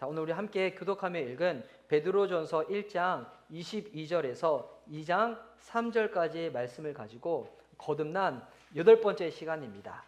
자, 오늘 우리 함께 교독하며 읽은 베드로전서 1장 22절에서 2장 3절까지의 말씀을 가지고 거듭난 8번째 시간입니다.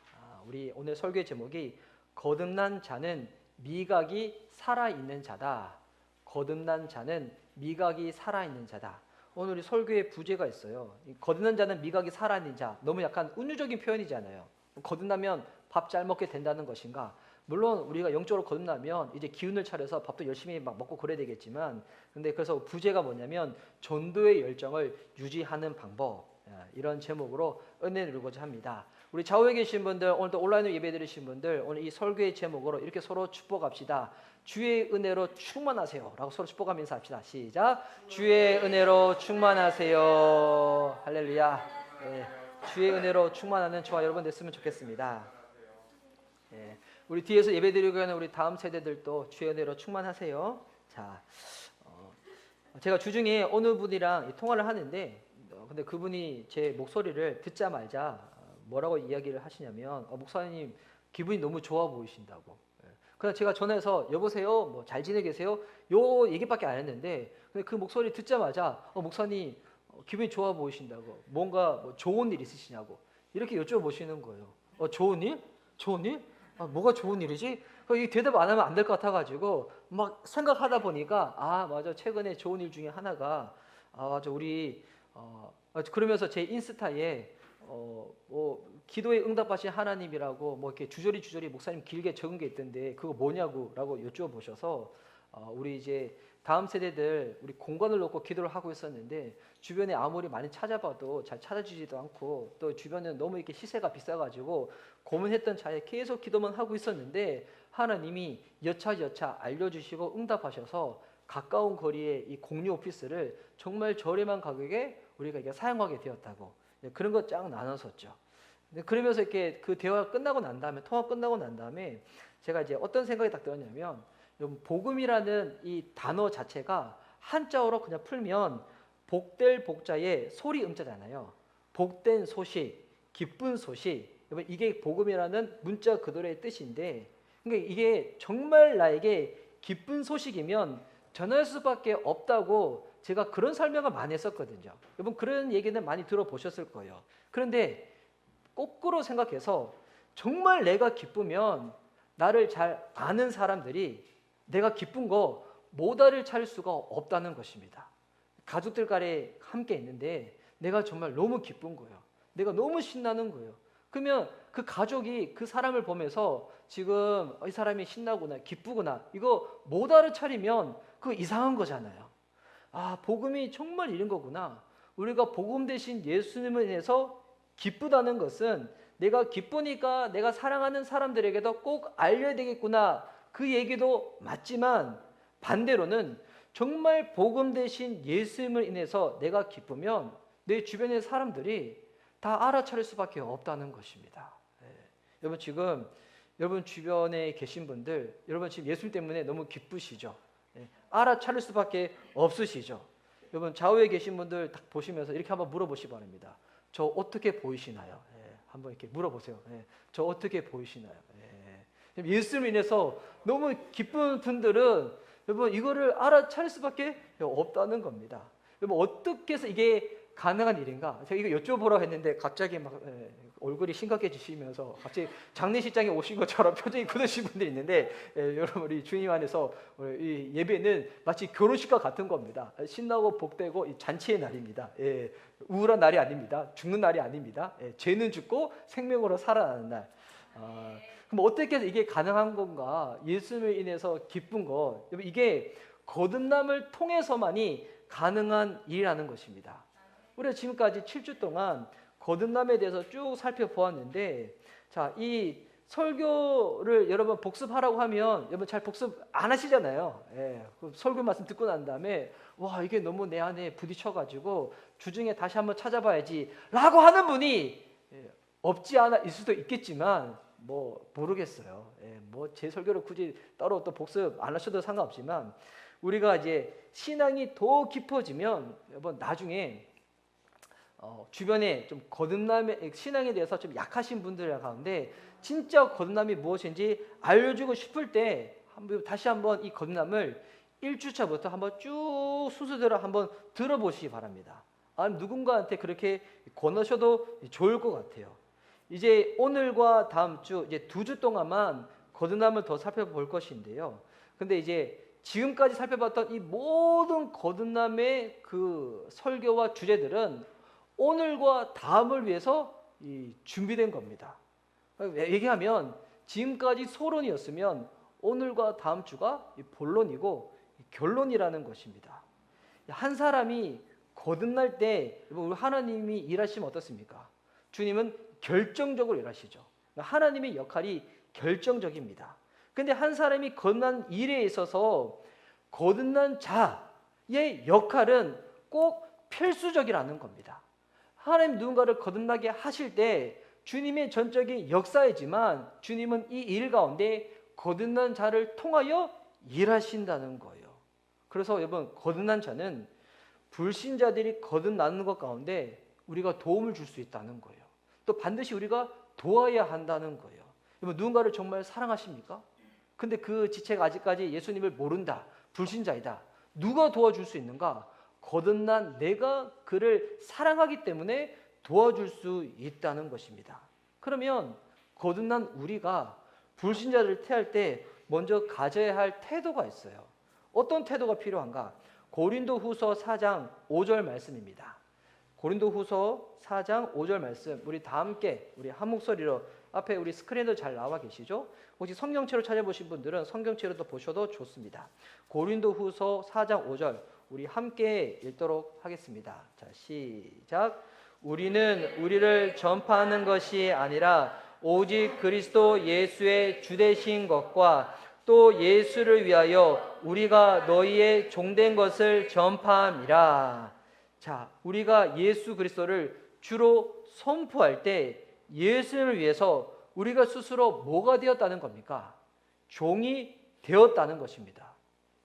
우리 오늘 설교의 제목이 거듭난 자는 미각이 살아있는 자다. 거듭난 자는 미각이 살아있는 자다. 오늘 우리 설교의 부제가 있어요. 거듭난 자는 미각이 살아있는 자. 너무 약간 은유적인 표현이잖아요. 거듭나면 밥 잘 먹게 된다는 것인가? 물론 우리가 영적으로 거듭나면 이제 기운을 차려서 밥도 열심히 막 먹고 그래야 되겠지만, 근데 그래서 부제가 뭐냐면 전도의 열정을 유지하는 방법, 이런 제목으로 은혜 누리고자 합니다. 우리 좌우에 계신 분들, 오늘도 온라인으로 예배 드리신 분들, 오늘 이 설교의 제목으로 이렇게 서로 축복합시다. 주의 은혜로 충만하세요 라고 서로 축복하면서 합시다. 시작. 주의 은혜로 충만하세요. 할렐루야. 주의 은혜로 충만하는 저와 여러분 됐으면 좋겠습니다. 우리 뒤에서 예배드리고 있는 우리 다음 세대들도 주의 은혜로 충만하세요. 자, 제가 주중에 어느 분이랑 통화를 하는데, 근데 그분이 제 목소리를 듣자마자 뭐라고 이야기를 하시냐면, 목사님 기분이 너무 좋아 보이신다고. 그래서 제가 전화해서 여보세요, 뭐 잘 지내 계세요? 요 얘기밖에 안 했는데, 근데 그 목소리 듣자마자 목사님 기분이 좋아 보이신다고, 뭔가 뭐 좋은 일 있으시냐고 이렇게 여쭤보시는 거예요. 좋은 일? 좋은 일? 뭐가 좋은 일이지? 이 대답 안 하면 안 될 것 같아가지고 막 생각하다 보니까 맞아, 최근에 좋은 일 중에 하나가 맞아, 우리 그러면서 제 인스타에 뭐 기도에 응답하신 하나님이라고 뭐 이렇게 주저리 목사님 길게 적은 게 있던데 그거 뭐냐고라고 여쭤보셔서 우리 이제 다음 세대들 우리 공간을 놓고 기도를 하고 있었는데, 주변에 아무리 많이 찾아봐도 잘 찾아주지도 않고, 또 주변은 너무 이렇게 시세가 비싸가지고 고민했던 차에 계속 기도만 하고 있었는데, 하나님이 여차여차 알려주시고 응답하셔서 가까운 거리에 이 공유 오피스를 정말 저렴한 가격에 우리가 이게 사용하게 되었다고, 그런 거 쫙 나눴었죠. 그러면서 이렇게 그 대화가 끝나고 난 다음에, 통화 끝나고 난 다음에 제가 이제 어떤 생각이 딱 들었냐면, 복음이라는 이 단어 자체가 한자어로 그냥 풀면 복될 복자에 소리 음자잖아요. 복된 소식, 기쁜 소식, 이게 복음이라는 문자 그대로의 뜻인데, 그러니까 이게 정말 나에게 기쁜 소식이면 전할 수밖에 없다고 제가 그런 설명을 많이 했었거든요. 여러분 그런 얘기는 많이 들어보셨을 거예요. 그런데 거꾸로 생각해서 정말 내가 기쁘면 나를 잘 아는 사람들이 내가 기쁜 거 못 알아챌 수가 없다는 것입니다. 가족들 간에 함께 있는데 내가 정말 너무 기쁜 거예요. 내가 너무 신나는 거예요. 그러면 그 가족이 그 사람을 보면서 지금 이 사람이 신나구나, 기쁘구나, 이거 못 알아차리면 그거 이상한 거잖아요. 복음이 정말 이런 거구나. 우리가 복음 대신 예수님을 인해서 기쁘다는 것은 내가 기쁘니까 내가 사랑하는 사람들에게도 꼭 알려야 되겠구나, 그 얘기도 맞지만, 반대로는 정말 복음 대신 예수님을 인해서 내가 기쁘면 내 주변의 사람들이 다 알아차릴 수밖에 없다는 것입니다. 여러분 지금 여러분 주변에 계신 분들, 여러분 지금 예수님 때문에 너무 기쁘시죠? 알아차릴 수밖에 없으시죠? 여러분 좌우에 계신 분들 딱 보시면서 이렇게 한번 물어보시기 바랍니다. 저 어떻게 보이시나요? 한번 이렇게 물어보세요. 저 어떻게 보이시나요? 예수님을 인해서 너무 기쁜 분들은 여러분 이거를 알아차릴 수밖에 없다는 겁니다. 여러분 어떻게 해서 이게 가능한 일인가? 제가 이거 여쭤보라고 했는데 갑자기 막 얼굴이 심각해지시면서 갑자기 장례식장에 오신 것처럼 표정이 굳으신 분들이 있는데, 여러분 우리 주님 안에서 이 예배는 마치 결혼식과 같은 겁니다. 신나고 복되고 잔치의 날입니다. 우울한 날이 아닙니다. 죽는 날이 아닙니다. 죄는 죽고 생명으로 살아나는 날. 그럼 어떻게 해서 이게 가능한 건가? 예수님을 인해서 기쁜 것, 이게 거듭남을 통해서만이 가능한 일이라는 것입니다. 우리가 지금까지 7주 동안 거듭남에 대해서 쭉 살펴보았는데, 자, 이 설교를 여러분 복습하라고 하면 여러분 잘 복습 안 하시잖아요. 설교 말씀 듣고 난 다음에 와, 이게 너무 내 안에 부딪혀가지고 주중에 다시 한번 찾아봐야지 라고 하는 분이 없지 않아 있을 수도 있겠지만, 뭐 모르겠어요. 뭐 제 설교를 굳이 따로 또 복습 안 하셔도 상관없지만, 우리가 이제 신앙이 더 깊어지면 여러분 나중에 주변에 좀 거듭남의 신앙에 대해서 좀 약하신 분들 가운데 진짜 거듭남이 무엇인지 알려주고 싶을 때 다시 한번 이 거듭남을 1주차부터 한번 쭉 순서대로 한번 들어보시기 바랍니다. 아니면 누군가한테 그렇게 권하셔도 좋을 것 같아요. 이제 오늘과 다음 주 이제 2주 동안만 거듭남을 더 살펴볼 것인데요. 근데 이제 지금까지 살펴봤던 이 모든 거듭남의 그 설교와 주제들은 오늘과 다음을 위해서 준비된 겁니다. 얘기하면 지금까지 소론이었으면 오늘과 다음 주가 본론이고 결론이라는 것입니다. 한 사람이 거듭날 때 우리 하나님이 일하시면 어떻습니까? 주님은 결정적으로 일하시죠. 하나님의 역할이 결정적입니다. 근데 한 사람이 거듭난 일에 있어서 거듭난 자의 역할은 꼭 필수적이라는 겁니다. 하나님 누군가를 거듭나게 하실 때 주님의 전적인 역사이지만 주님은 이 일 가운데 거듭난 자를 통하여 일하신다는 거예요. 그래서 여러분, 거듭난 자는 불신자들이 거듭나는 것 가운데 우리가 도움을 줄 수 있다는 거예요. 또 반드시 우리가 도와야 한다는 거예요. 여러분, 누군가를 정말 사랑하십니까? 근데 그 지체가 아직까지 예수님을 모른다, 불신자이다. 누가 도와줄 수 있는가? 거듭난 내가 그를 사랑하기 때문에 도와줄 수 있다는 것입니다. 그러면 거듭난 우리가 불신자를 태할 때 먼저 가져야 할 태도가 있어요. 어떤 태도가 필요한가? 고린도후서 4장 5절 말씀입니다. 고린도후서 4장 5절 말씀, 우리 다 함께 우리 한 목소리로, 앞에 우리 스크린도 잘 나와 계시죠? 혹시 성경책으로 찾아보신 분들은 성경책으로도 보셔도 좋습니다. 고린도후서 4장 5절 우리 함께 읽도록 하겠습니다. 자, 시작. 우리는 우리를 전파하는 것이 아니라 오직 그리스도 예수의 주되신 것과 또 예수를 위하여 우리가 너희의 종된 것을 전파함이라. 자, 우리가 예수 그리스도를 주로 선포할 때 예수를 위해서 우리가 스스로 뭐가 되었다는 겁니까? 종이 되었다는 것입니다.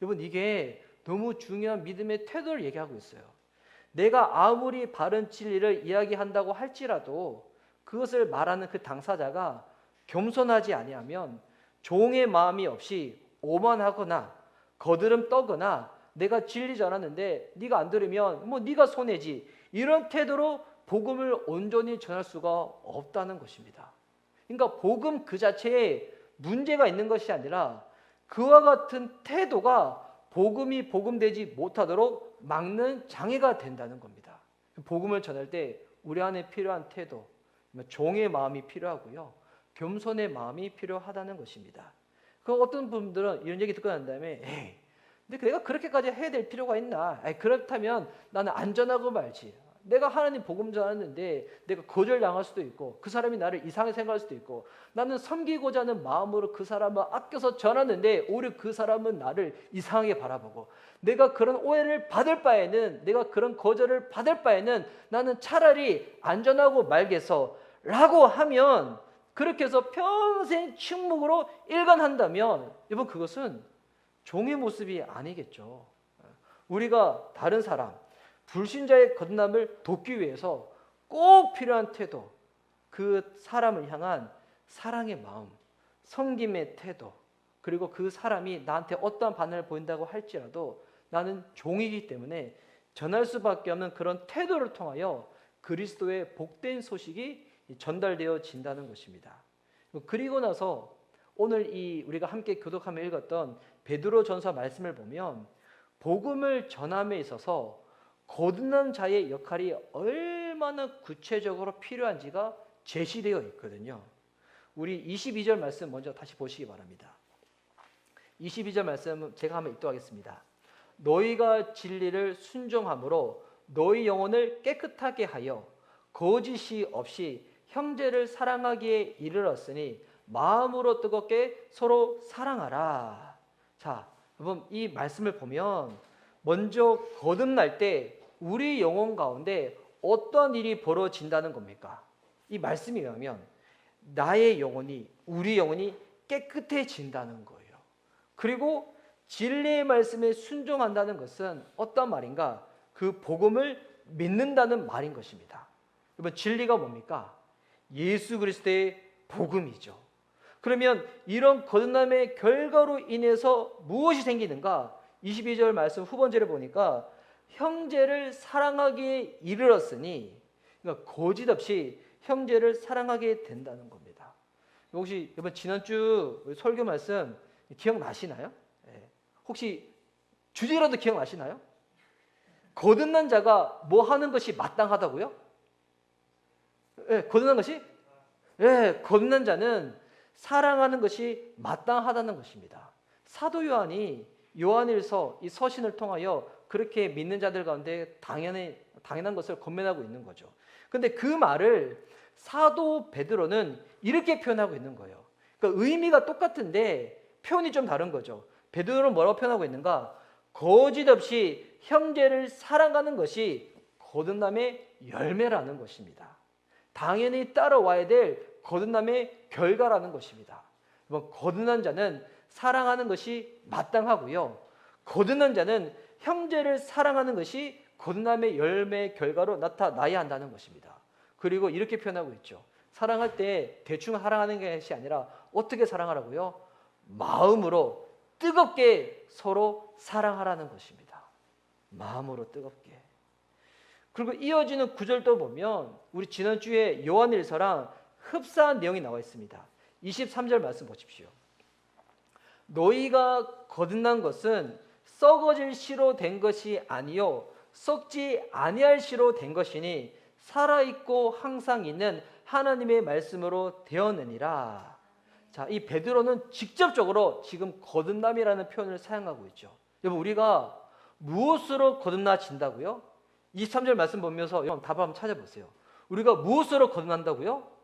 여러분, 이게 너무 중요한 믿음의 태도를 얘기하고 있어요. 내가 아무리 바른 진리를 이야기한다고 할지라도 그것을 말하는 그 당사자가 겸손하지 아니하면 종의 마음이 없이 오만하거나 거드름 떠거나 내가 진리 전하는데 네가 안 들으면 뭐 네가 손해지, 이런 태도로 복음을 온전히 전할 수가 없다는 것입니다. 그러니까 복음 그 자체에 문제가 있는 것이 아니라 그와 같은 태도가 복음이 복음되지 못하도록 막는 장애가 된다는 겁니다. 복음을 전할 때 우리 안에 필요한 태도, 종의 마음이 필요하고요, 겸손의 마음이 필요하다는 것입니다. 그 어떤 분들은 이런 얘기 듣고 난 다음에 에이, 근데 내가 그렇게까지 해야 될 필요가 있나? 그렇다면 나는 안전하고 말지. 내가 하나님 복음 전하는데 내가 거절당할 수도 있고 그 사람이 나를 이상하게 생각할 수도 있고 나는 섬기고자 하는 마음으로 그 사람을 아껴서 전하는데 오히려 그 사람은 나를 이상하게 바라보고 내가 그런 오해를 받을 바에는, 내가 그런 거절을 받을 바에는 나는 차라리 안전하고 말겠어 라고 하면, 그렇게 해서 평생 침묵으로 일관한다면 여러분, 그것은 종의 모습이 아니겠죠. 우리가 다른 사람, 불신자의 거듭남을 돕기 위해서 꼭 필요한 태도, 그 사람을 향한 사랑의 마음, 섬김의 태도, 그리고 그 사람이 나한테 어떠한 반응을 보인다고 할지라도 나는 종이기 때문에 전할 수밖에 없는 그런 태도를 통하여 그리스도의 복된 소식이 전달되어진다는 것입니다. 그리고 나서 오늘 이 우리가 함께 교독하며 읽었던 베드로전서 말씀을 보면 복음을 전함에 있어서 거듭난 자의 역할이 얼마나 구체적으로 필요한지가 제시되어 있거든요. 우리 22절 말씀 먼저 다시 보시기 바랍니다. 22절 말씀 제가 한번 읽도록 하겠습니다. 너희가 진리를 순종함으로 너희 영혼을 깨끗하게 하여 거짓이 없이 형제를 사랑하기에 이르렀으니 마음으로 뜨겁게 서로 사랑하라. 자, 여러분, 이 말씀을 보면 먼저 거듭날 때 우리 영혼 가운데 어떤 일이 벌어진다는 겁니까? 이 말씀에 의하면 나의 영혼이, 우리 영혼이 깨끗해진다는 거예요. 그리고 진리의 말씀에 순종한다는 것은 어떤 말인가? 그 복음을 믿는다는 말인 것입니다. 여러분, 진리가 뭡니까? 예수 그리스도의 복음이죠. 그러면 이런 거듭남의 결과로 인해서 무엇이 생기는가? 22절 말씀 후번째를 보니까 형제를 사랑하기에 이르렀으니, 그러니까 거짓 없이 형제를 사랑하게 된다는 겁니다. 혹시 이번 지난주 설교 말씀 기억나시나요? 혹시 주제라도 기억나시나요? 거듭난 자가 뭐 하는 것이 마땅하다고요? 거듭난 것이? 거듭난 자는 사랑하는 것이 마땅하다는 것입니다. 사도 요한이 요한일서 이 서신을 통하여 그렇게 믿는 자들 가운데 당연한 것을 권면하고 있는 거죠. 그런데 그 말을 사도 베드로는 이렇게 표현하고 있는 거예요. 그러니까 의미가 똑같은데 표현이 좀 다른 거죠. 베드로는 뭐라고 표현하고 있는가? 거짓 없이 형제를 사랑하는 것이 거듭남의 열매라는 것입니다. 당연히 따라와야 될 거듭남의 결과라는 것입니다. 거듭난 자는 사랑하는 것이 마땅하고요. 거듭난 자는 형제를 사랑하는 것이 거듭남의 열매 결과로 나타나야 한다는 것입니다. 그리고 이렇게 표현하고 있죠. 사랑할 때 대충 사랑하는 것이 아니라 어떻게 사랑하라고요? 마음으로 뜨겁게 서로 사랑하라는 것입니다. 마음으로 뜨겁게. 그리고 이어지는 구절도 보면 우리 지난주에 요한일서랑 흡사한 내용이 나와 있습니다. 23절 말씀 보십시오. 너희가 거듭난 것은 썩어질 씨로 된 것이 아니요 썩지 아니할 씨로 된 것이니 살아있고 항상 있는 하나님의 말씀으로 되었느니라. 자, 이 베드로는 직접적으로 지금 거듭남이라는 표현을 사용하고 있죠. 여러분, 우리가 무엇으로 거듭나진다고요? 23절 말씀 보면서 여러분 답을 한번 찾아보세요. 우리가 무엇으로 거듭난다고요?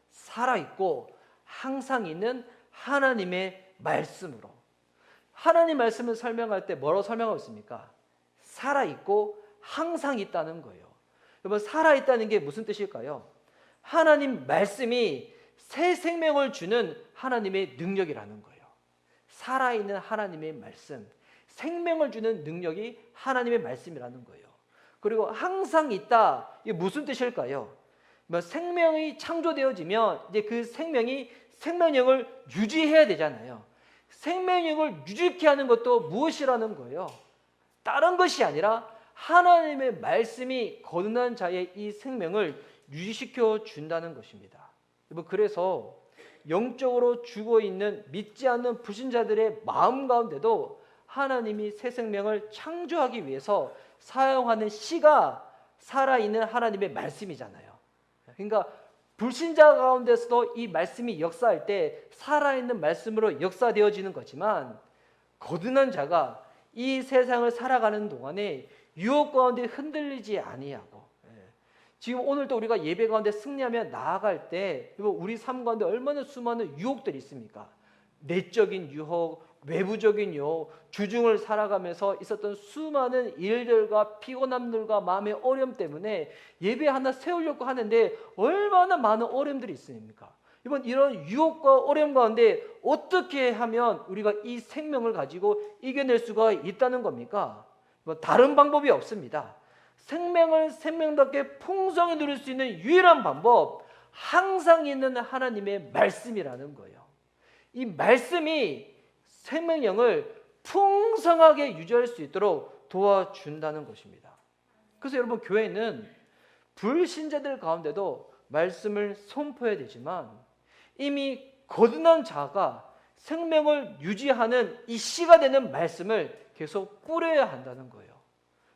살아있고 항상 있는 하나님의 말씀으로. 하나님 말씀을 설명할 때 뭐라고 설명하고 있습니까? 살아있고 항상 있다는 거예요. 여러분, 살아있다는 게 무슨 뜻일까요? 하나님 말씀이 새 생명을 주는 하나님의 능력이라는 거예요. 살아있는 하나님의 말씀, 생명을 주는 능력이 하나님의 말씀이라는 거예요. 그리고 항상 있다, 이게 무슨 뜻일까요? 생명이 창조되어지면 이제 그 생명이 생명력을 유지해야 되잖아요. 생명력을 유지케 하는 것도 무엇이라는 거예요? 다른 것이 아니라 하나님의 말씀이 거듭난 자의 이 생명을 유지시켜 준다는 것입니다. 그래서 영적으로 죽어있는 믿지 않는 불신자들의 마음 가운데도 하나님이 새 생명을 창조하기 위해서 사용하는 씨가 살아있는 하나님의 말씀이잖아요. 그러니까 불신자 가운데서도 이 말씀이 역사할 때 살아있는 말씀으로 역사되어지는 거지만, 거듭난 자가 이 세상을 살아가는 동안에 유혹 가운데 흔들리지 아니하고, 지금 오늘도 우리가 예배 가운데 승리하며 나아갈 때 우리 삶 가운데 얼마나 수많은 유혹들이 있습니까? 내적인 유혹, 외부적인 유혹, 주중을 살아가면서 있었던 수많은 일들과 피곤함들과 마음의 어려움 때문에 예배 하나 세우려고 하는데 얼마나 많은 어려움들이 있습니까? 이런 유혹과 어려움 가운데 어떻게 하면 우리가 이 생명을 가지고 이겨낼 수가 있다는 겁니까? 다른 방법이 없습니다. 생명을 생명답게 풍성히 누릴 수 있는 유일한 방법, 항상 있는 하나님의 말씀이라는 거예요. 이 말씀이 생명력을 풍성하게 유지할 수 있도록 도와준다는 것입니다. 그래서 여러분, 교회는 불신자들 가운데도 말씀을 선포해야 되지만 이미 거듭난 자가 생명을 유지하는 이 씨가 되는 말씀을 계속 뿌려야 한다는 거예요.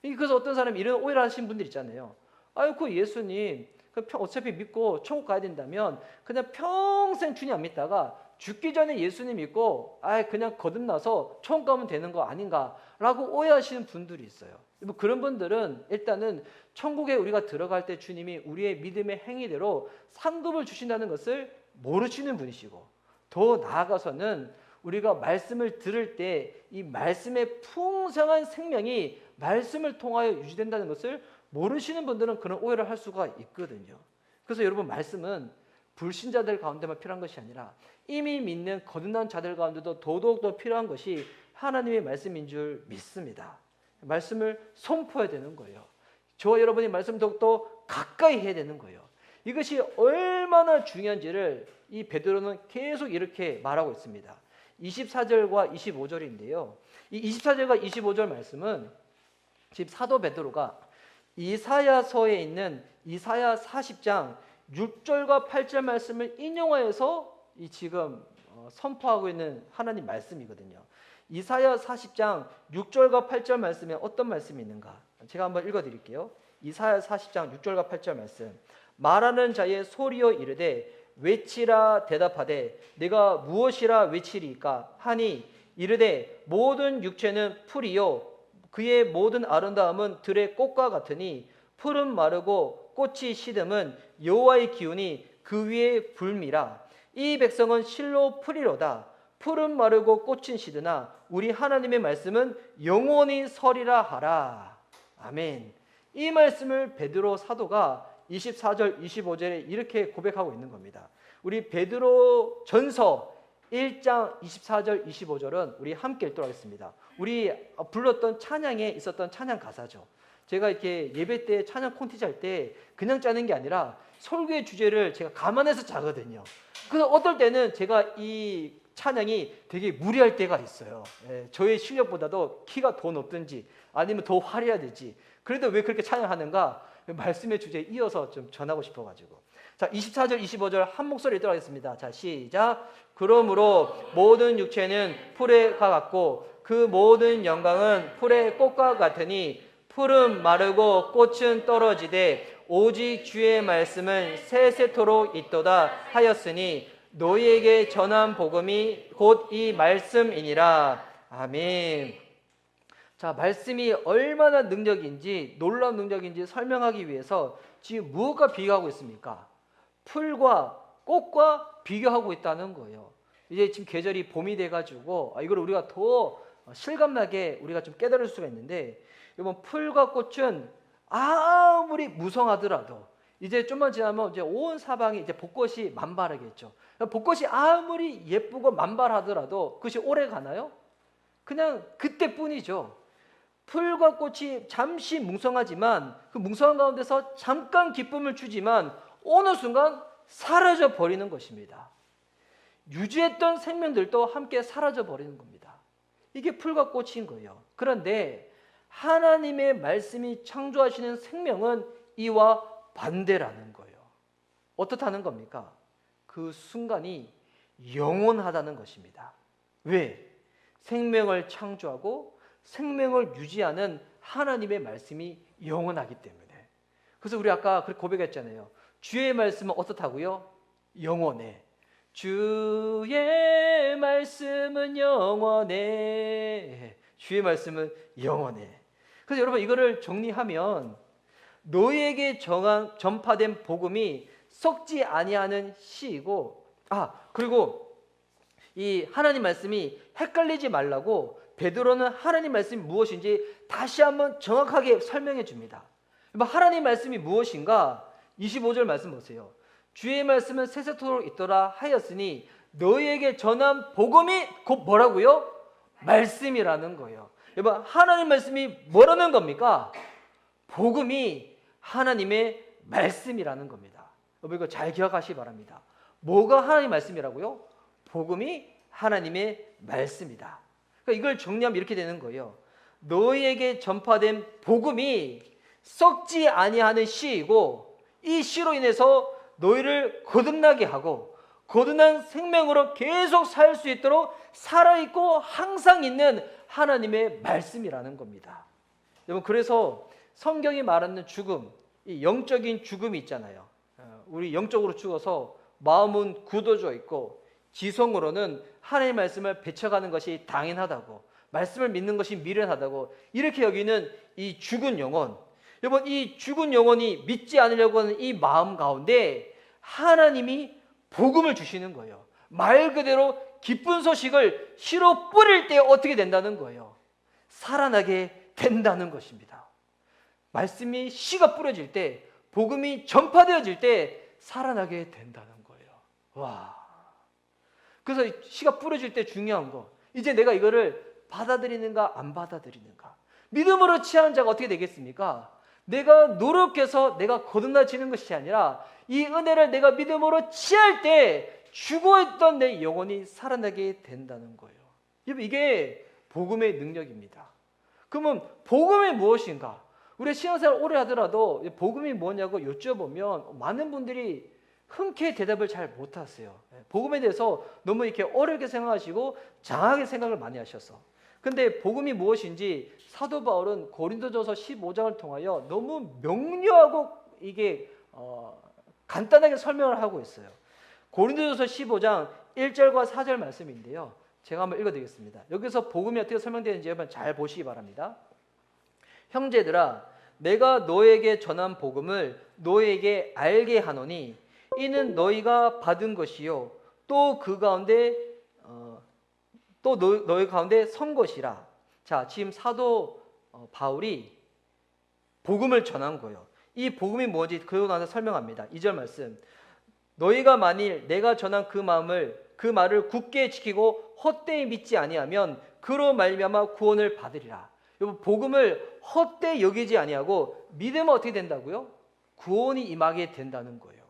그래서 어떤 사람이 이런 오해를 하신 분들 있잖아요. 아이고, 예수님 어차피 믿고 천국 가야 된다면 그냥 평생 주님 안 믿다가 죽기 전에 예수님 믿고 그냥 거듭나서 천국 가면 되는 거 아닌가라고 오해하시는 분들이 있어요. 그런 분들은 일단은 천국에 우리가 들어갈 때 주님이 우리의 믿음의 행위대로 상급을 주신다는 것을 모르시는 분이시고, 더 나아가서는 우리가 말씀을 들을 때 이 말씀의 풍성한 생명이 말씀을 통하여 유지된다는 것을 모르시는 분들은 그런 오해를 할 수가 있거든요. 그래서 여러분, 말씀은 불신자들 가운데만 필요한 것이 아니라 이미 믿는 거듭난 자들 가운데도 더더욱 필요한 것이 하나님의 말씀인 줄 믿습니다. 말씀을 선포해야 되는 거예요. 저와 여러분이 말씀 더욱더 가까이 해야 되는 거예요. 이것이 얼마나 중요한지를 이 베드로는 계속 이렇게 말하고 있습니다. 24절과 25절인데요. 이 24절과 25절 말씀은 지금 사도 베드로가 이사야서에 있는 이사야 40장 6절과 8절 말씀을 인용하여서 이 지금 선포하고 있는 하나님 말씀이거든요. 이사야 40장 6절과 8절 말씀에 어떤 말씀이 있는가? 제가 한번 읽어드릴게요. 이사야 40장 6절과 8절 말씀. 말하는 자의 소리여 이르되 외치라 대답하되 내가 무엇이라 외치리까 하니 이르되 모든 육체는 풀이요 그의 모든 아름다움은 들의 꽃과 같으니 풀은 마르고 꽃이 시듬은 여호와의 기운이 그 위에 불미라. 이 백성은 실로 풀이로다. 풀은 마르고 꽃은 시드나 우리 하나님의 말씀은 영원히 서리라 하라. 아멘. 이 말씀을 베드로 사도가 24절 25절에 이렇게 고백하고 있는 겁니다. 우리 베드로 전서 1장 24절 25절은 우리 함께 읽도록 하겠습니다. 우리 불렀던 찬양에 있었던 찬양 가사죠. 제가 이렇게 예배 때 찬양 콘티지 할 때 그냥 짜는 게 아니라 설교의 주제를 제가 감안해서 짜거든요. 그래서 어떨 때는 제가 이 찬양이 되게 무리할 때가 있어요. 저의 실력보다도 키가 더 높든지 아니면 더 화려하든지 그래도 왜 그렇게 찬양하는가? 말씀의 주제에 이어서 좀 전하고 싶어가지고. 자, 24절 25절 한 목소리 읽도록 하겠습니다. 자, 시작. 그러므로 모든 육체는 풀과 같고 그 모든 영광은 풀의 꽃과 같으니 풀은 마르고 꽃은 떨어지되 오직 주의 말씀은 세세토록 있도다 하였으니 너희에게 전한 복음이 곧 이 말씀이니라. 아멘. 자, 말씀이 얼마나 능력인지 놀라운 능력인지 설명하기 위해서 지금 무엇과 비교하고 있습니까? 풀과 꽃과 비교하고 있다는 거예요. 이제 지금 계절이 봄이 돼가지고 이걸 우리가 더 실감나게 우리가 좀 깨달을 수가 있는데, 여러분 풀과 꽃은 아무리 무성하더라도 이제 좀만 지나면 이제 온 사방이 이제 벚꽃이 만발하겠죠. 벚꽃이 아무리 예쁘고 만발하더라도 그것이 오래 가나요? 그냥 그때뿐이죠. 풀과 꽃이 잠시 뭉성하지만 그 뭉성한 가운데서 잠깐 기쁨을 주지만 어느 순간 사라져 버리는 것입니다. 유지했던 생명들도 함께 사라져 버리는 겁니다. 이게 풀과 꽃인 거예요. 그런데 하나님의 말씀이 창조하시는 생명은 이와 반대라는 거예요. 어떻다는 겁니까? 그 순간이 영원하다는 것입니다. 왜? 생명을 창조하고 생명을 유지하는 하나님의 말씀이 영원하기 때문에. 그래서 우리 아까 그렇게 고백했잖아요. 주의 말씀은 어떻다고요? 영원해. 주의 말씀은 영원해. 주의 말씀은 영원해. 그래서 여러분 이거를 정리하면 너희에게 전파된 복음이 썩지 아니하는 씨이고, 그리고 이 하나님 말씀이 헷갈리지 말라고 베드로는 하나님 말씀이 무엇인지 다시 한번 정확하게 설명해 줍니다. 하나님 말씀이 무엇인가? 25절 말씀 보세요. 주의 말씀은 세세토록 있더라 하였으니 너희에게 전한 복음이 곧 뭐라고요? 말씀이라는 거예요. 여러분 하나님 말씀이 뭐라는 겁니까? 복음이 하나님의 말씀이라는 겁니다. 여러분 이거 잘 기억하시기 바랍니다. 뭐가 하나님 말씀이라고요? 복음이 하나님의 말씀이다. 그러니까 이걸 정리하면 이렇게 되는 거예요. 너희에게 전파된 복음이 썩지 아니하는 씨이고 이 씨로 인해서 너희를 거듭나게 하고 거듭난 생명으로 계속 살 수 있도록 살아있고 항상 있는 하나님의 말씀이라는 겁니다. 여러분 그래서 성경이 말하는 죽음, 이 영적인 죽음이 있잖아요. 우리 영적으로 죽어서 마음은 굳어져 있고 지성으로는 하나님의 말씀을 배쳐가는 것이 당연하다고, 말씀을 믿는 것이 미련하다고 이렇게 여기는 이 죽은 영혼, 여러분 이 죽은 영혼이 믿지 않으려고 하는 이 마음 가운데 하나님이 복음을 주시는 거예요. 말 그대로 기쁜 소식을 씨로 뿌릴 때 어떻게 된다는 거예요? 살아나게 된다는 것입니다. 말씀이 씨가 뿌려질 때, 복음이 전파되어질 때 살아나게 된다는 거예요. 와. 그래서 씨가 뿌려질 때 중요한 거, 이제 내가 이거를 받아들이는가 안 받아들이는가. 믿음으로 취하는 자가 어떻게 되겠습니까? 내가 노력해서 내가 거듭나지는 것이 아니라 이 은혜를 내가 믿음으로 취할 때 죽어있던 내 영혼이 살아나게 된다는 거예요. 이게 복음의 능력입니다. 그러면 복음이 무엇인가? 우리 신앙생활 오래 하더라도 복음이 뭐냐고 여쭤보면 많은 분들이 흔쾌히 대답을 잘 못하세요. 복음에 대해서 너무 이렇게 어렵게 생각하시고 장하게 생각을 많이 하셔서. 근데 복음이 무엇인지 사도 바울은 고린도전서 15장을 통하여 너무 명료하고 이게 간단하게 설명을 하고 있어요. 고린도전서 15장 1절과 4절 말씀인데요. 제가 한번 읽어드리겠습니다. 여기서 복음이 어떻게 설명되는지 한번 잘 보시기 바랍니다. 형제들아, 내가 너에게 전한 복음을 너에게 알게 하노니 이는 너희가 받은 것이요 또 그 가운데 너희 가운데 선 것이라. 자, 지금 사도 바울이 복음을 전한 거예요. 이 복음이 뭔지 그러고 나서 설명합니다. 2절 말씀. 너희가 만일 내가 전한 그 말을 굳게 지키고 헛되이 믿지 아니하면 그로 말미암아 구원을 받으리라. 여러분, 복음을 헛되이 여기지 아니하고 믿으면 어떻게 된다고요? 구원이 임하게 된다는 거예요.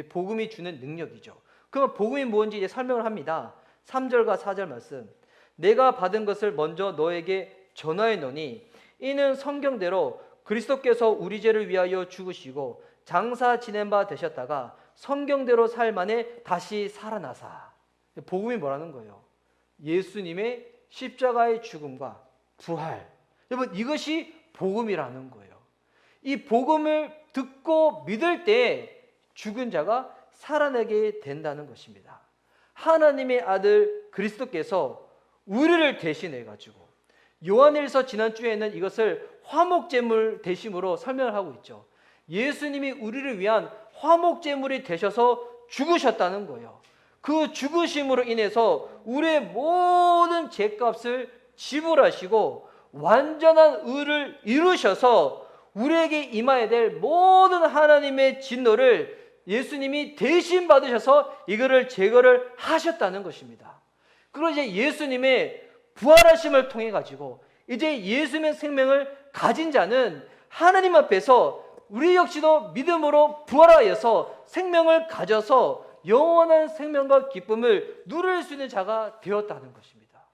복음이 주는 능력이죠. 그럼 복음이 뭔지 이제 설명을 합니다. 3절과 4절 말씀. 내가 받은 것을 먼저 너에게 전하였노니 이는 성경대로 그리스도께서 우리 죄를 위하여 죽으시고 장사 지낸 바 되셨다가 성경대로 살만에 다시 살아나사. 복음이 뭐라는 거예요? 예수님의 십자가의 죽음과 부활. 여러분, 이것이 복음이라는 거예요. 이 복음을 듣고 믿을 때 죽은 자가 살아나게 된다는 것입니다. 하나님의 아들 그리스도께서 우리를 대신해 가지고 요한일서 지난주에는 이것을 화목제물 대심으로 설명을 하고 있죠. 예수님이 우리를 위한 화목제물이 되셔서 죽으셨다는 거예요. 그 죽으심으로 인해서 우리의 모든 죄값을 지불하시고 완전한 의를 이루셔서 우리에게 임하여야 될 모든 하나님의 진노를 예수님이 대신 받으셔서 이거를 제거를 하셨다는 것입니다. 그리고 이제 예수님의 부활하심을 통해 가지고 이제 예수님의 생명을 가진 자는 하나님 앞에서 우리 역시도 믿음으로 부활하여서 생명을 가져서 영원한 생명과 기쁨을 누릴 수 있는 자가 되었다는 것입니다.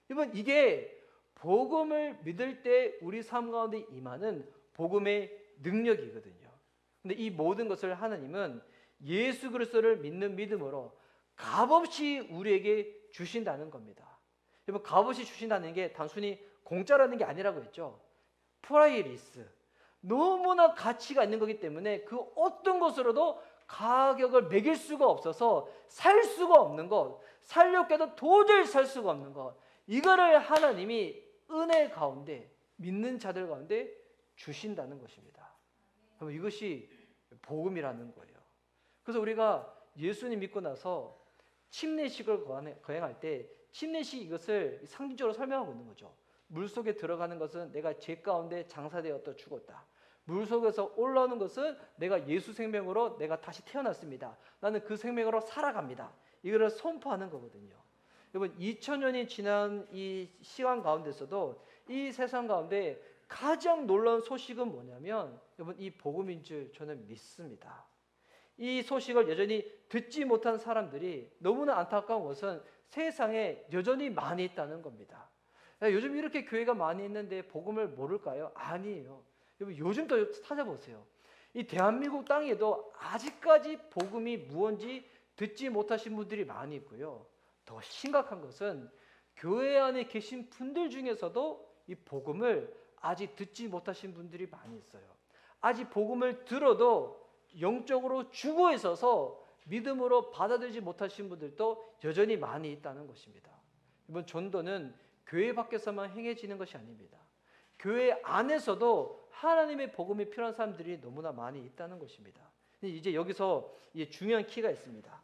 여러분, 이게 복음을 믿을 때 우리 삶 가운데 임하는 복음의 능력이거든요. 근데 이 모든 것을 하나님은 예수 그리스도를 믿는 믿음으로 값없이 우리에게 주신다는 겁니다. 여러분, 값없이 주신다는 게 단순히 공짜라는 게 아니라고 했죠. 프라이리스, 너무나 가치가 있는 거기 때문에 그 어떤 것으로도 가격을 매길 수가 없어서 살 수가 없는 것, 살려고 해도 도저히 살 수가 없는 것, 이거를 하나님이 은혜 가운데 믿는 자들 가운데 주신다는 것입니다. 이것이 복음이라는 거예요. 그래서 우리가 예수님 믿고 나서 침례식을 거행할 때 침례식 이것을 상징적으로 설명하고 있는 거죠. 물속에 들어가는 것은 내가 죄 가운데 장사되었다 죽었다. 물속에서 올라오는 것은 내가 예수 생명으로 내가 다시 태어났습니다. 나는 그 생명으로 살아갑니다. 이거를 선포하는 거거든요. 여러분, 2000년이 지난 이 시간 가운데서도 이 세상 가운데 가장 놀라운 소식은 뭐냐면 여러분, 이 복음인 줄 저는 믿습니다. 이 소식을 여전히 듣지 못한 사람들이 너무나 안타까운 것은 세상에 여전히 많이 있다는 겁니다. 요즘 이렇게 교회가 많이 있는데 복음을 모를까요? 아니에요. 여러분, 요즘도 찾아보세요. 이 대한민국 땅에도 아직까지 복음이 무언지 듣지 못하신 분들이 많이 있고요. 더 심각한 것은 교회 안에 계신 분들 중에서도 이 복음을 아직 듣지 못하신 분들이 많이 있어요. 아직 복음을 들어도 영적으로 죽어 있어서 믿음으로 받아들이지 못하신 분들도 여전히 많이 있다는 것입니다. 이번 전도는 교회 밖에서만 행해지는 것이 아닙니다. 교회 안에서도 하나님의 복음이 필요한 사람들이 너무나 많이 있다는 것입니다. 이제 여기서 중요한 키가 있습니다.